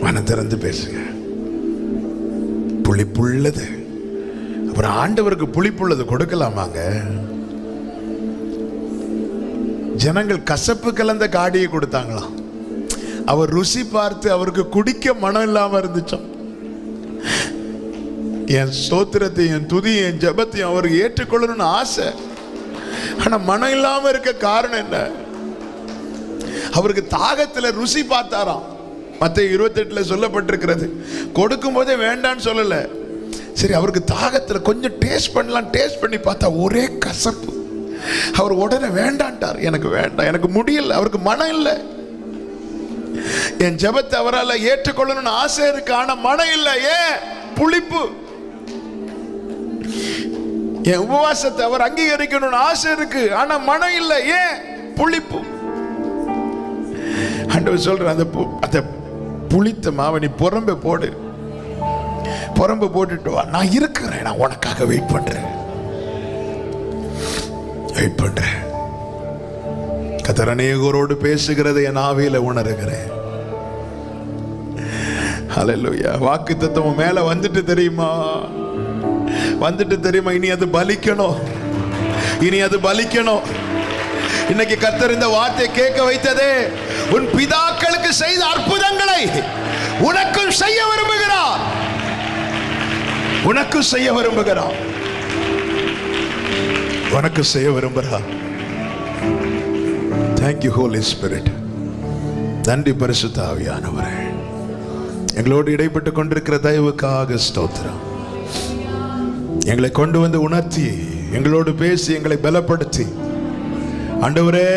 மனம் திறந்து பேசுங்க. புளிப்புள்ளது, அப்புறம் ஆண்டவருக்கு புளிப்புள்ளது கொடுக்கலாமாங்க? ஜனங்கள் கசப்பு கலந்த காடியை கொடுத்தாங்களாம். அவர் ருசி பார்த்து அவருக்கு குடிக்க மனம் இல்லாம இருந்துச்சோம். என் ஸ்தோத்திரத்தையும் என் துதியும் என் ஜெபத்தையும் அவருக்கு ஏற்றுக்கொள்ளணும்னு ஆசை, ஆனா மனம் இல்லாம இருக்க காரணம் என்ன? அவருக்கு தாகத்துல ருசி பார்த்தாராம். மத்தேயு 28 சொல்லப்பட்டிருக்கிறது. கொடுக்கும் போதே வேண்டான்னு சொல்லல. சரி, அவருக்கு தாகத்துல கொஞ்சம் டேஸ்ட் பண்ணலாம், டேஸ்ட் பண்ணி பார்த்தா ஒரே கசப்பு. அவர் உடனே வேண்டான்ட்டார். எனக்கு வேண்டாம், எனக்கு முடியல, அவருக்கு மனம் இல்லை. என் ஜெபத்தை அவரால் ஏற்றுக்கொள்ளணும்னு ஆசை இருக்கு, ஆனா மனம் இல்லை. ஏன்? புளிப்பு. என் உபவாசத்தை அவர் அங்கீகரிக்கணும்னு ஆசை இருக்கு, ஆனா மனம் இல்லை. ஏன்? புளிப்பு. ஆண்டவர் சொல்ற, அந்த புளித்த மாவை நீ புறம்பு போடு, புறம்பு போட்டுட்டு வா, நான் இருக்கிறேன், நான் உனக்காக வெயிட் பண்றேன், வெயிட் பண்றேன். கர்த்தர் அநேகரோடு பேசுகிறதை என் ஆவியில உணர்கிறேன். ஹல்லேலூயா. வாக்குத்தத்தம் மேல வந்துட்டு தெரியுமா, வந்துட்டு தெரியுமா? இனி அது பலிக்கணும், இனி அது பலிக்கணும். இன்னைக்கு கர்த்தர் இந்த வார்த்தை கேட்க வைத்ததே, உன் பிதாக்களுக்கு செய்த அற்புதங்களை உனக்கும் செய்ய விரும்புகிறார், உனக்கும் செய்ய விரும்புகிறார், உனக்கு செய்ய விரும்புகிறார். Thank you Holy Spirit. நன்றி பரிசுத்த ஆவியானவரே, எங்களோடு இடைப்பட்டு கொண்டிருக்கிற தயவுக்காக ஸ்தோத்திரம். எங்களை கொண்டு வந்து உணர்த்தி, எங்களோடு பேசி, எங்களை பலப்படுத்தி, ஆண்டவரே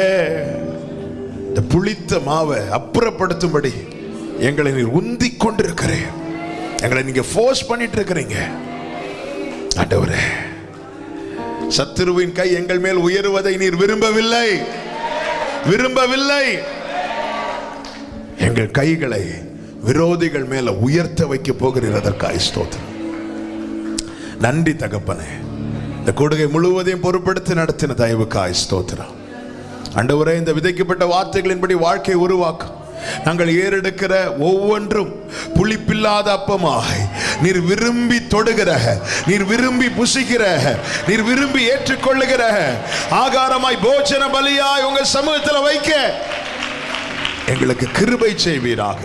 இந்த புளித்த மாவை அப்புறப்படுத்தும்படி எங்களை நீர் உந்தி கொண்டிருக்கிறேன், எங்களை நீங்க ஃபோர்ஸ் பண்ணிட்டு இருக்கிறீங்க. ஆண்டவரே, சத்துருவின் கை எங்கள் மேல் உயருவதை நீர் விரும்பவில்லை, விரும்பவில்லை. எங்கள் கைகளை விரோதிகள் மேல உயர்த்த வைக்க போகிறீர், அதற்காக ஸ்தோத்திரம். நன்றி தகப்பனே. இந்த கூடுகை முழுவதையும் பொறுப்படுத்தி நடத்தின தயவுக்காய் ஸ்தோத்திரம். ஆண்டவரே, இந்த விதைக்கப்பட்ட வார்த்தைகளின்படி வாழ்க்கை உருவாக்கும். நாங்கள் ஏறெடுக்கிற ஒவ்வொன்றும் புளிப்பில்லாத அப்பமாய் நீர் விரும்பி தொடுகிற, நீர் விரும்பி புசிக்கிற, நீர் விரும்பி ஏற்றுக்கொள்ளுகிற ஆகாரமாய், போஜன பலியாய் உங்க சமூகத்தில் வைக்க எங்களுக்கு கிருபை செய்வீராக.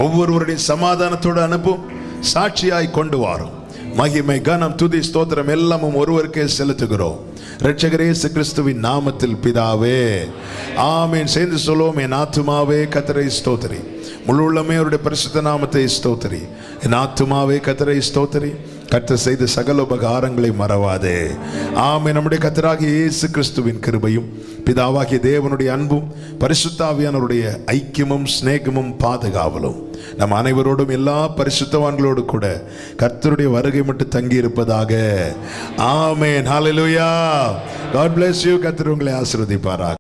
ஒவ்வொருவருடைய சமாதானத்தோடு அனுப்பும், சாட்சியாய் கொண்டு வாரும். மகிமை கனம் துதி ஸ்தோத்திரம் எல்லாமும் ஒருவருக்கே செலுத்துகிறோம். இரட்சகர் இயேசு கிறிஸ்துவின் நாமத்தில் பிதாவே ஆமென். சேர்ந்து சொல்லுவோம். என் ஆத்துமாவே கர்த்தரை ஸ்தோத்திரி, முழு உள்ளமே அவருடைய பரிசுத்த நாமத்தை ஸ்தோத்திரி. என் ஆத்துமாவே கர்த்தரை ஸ்தோத்திரி, கர்த்தர் செய்த சகல உபகாரங்களை மறவாதே. ஆமென். நம்முடைய கர்த்தராகிய இயேசு கிறிஸ்துவின் கிருபையும் பிதாவாகிய தேவனுடைய அன்பும் பரிசுத்த ஆவியானவருடைய ஐக்கியமும் சிநேகமும் பாதுகாவலும் நம் அனைவரோடும் எல்லா பரிசுத்தவான்களோடு கூட கர்த்தருடைய வருகை மட்டும் தங்கி இருப்பதாக. ஆமென். ஹல்லேலூயா. God bless you. கர்த்தர் உங்களை ஆசீர்வதிப்பாராக.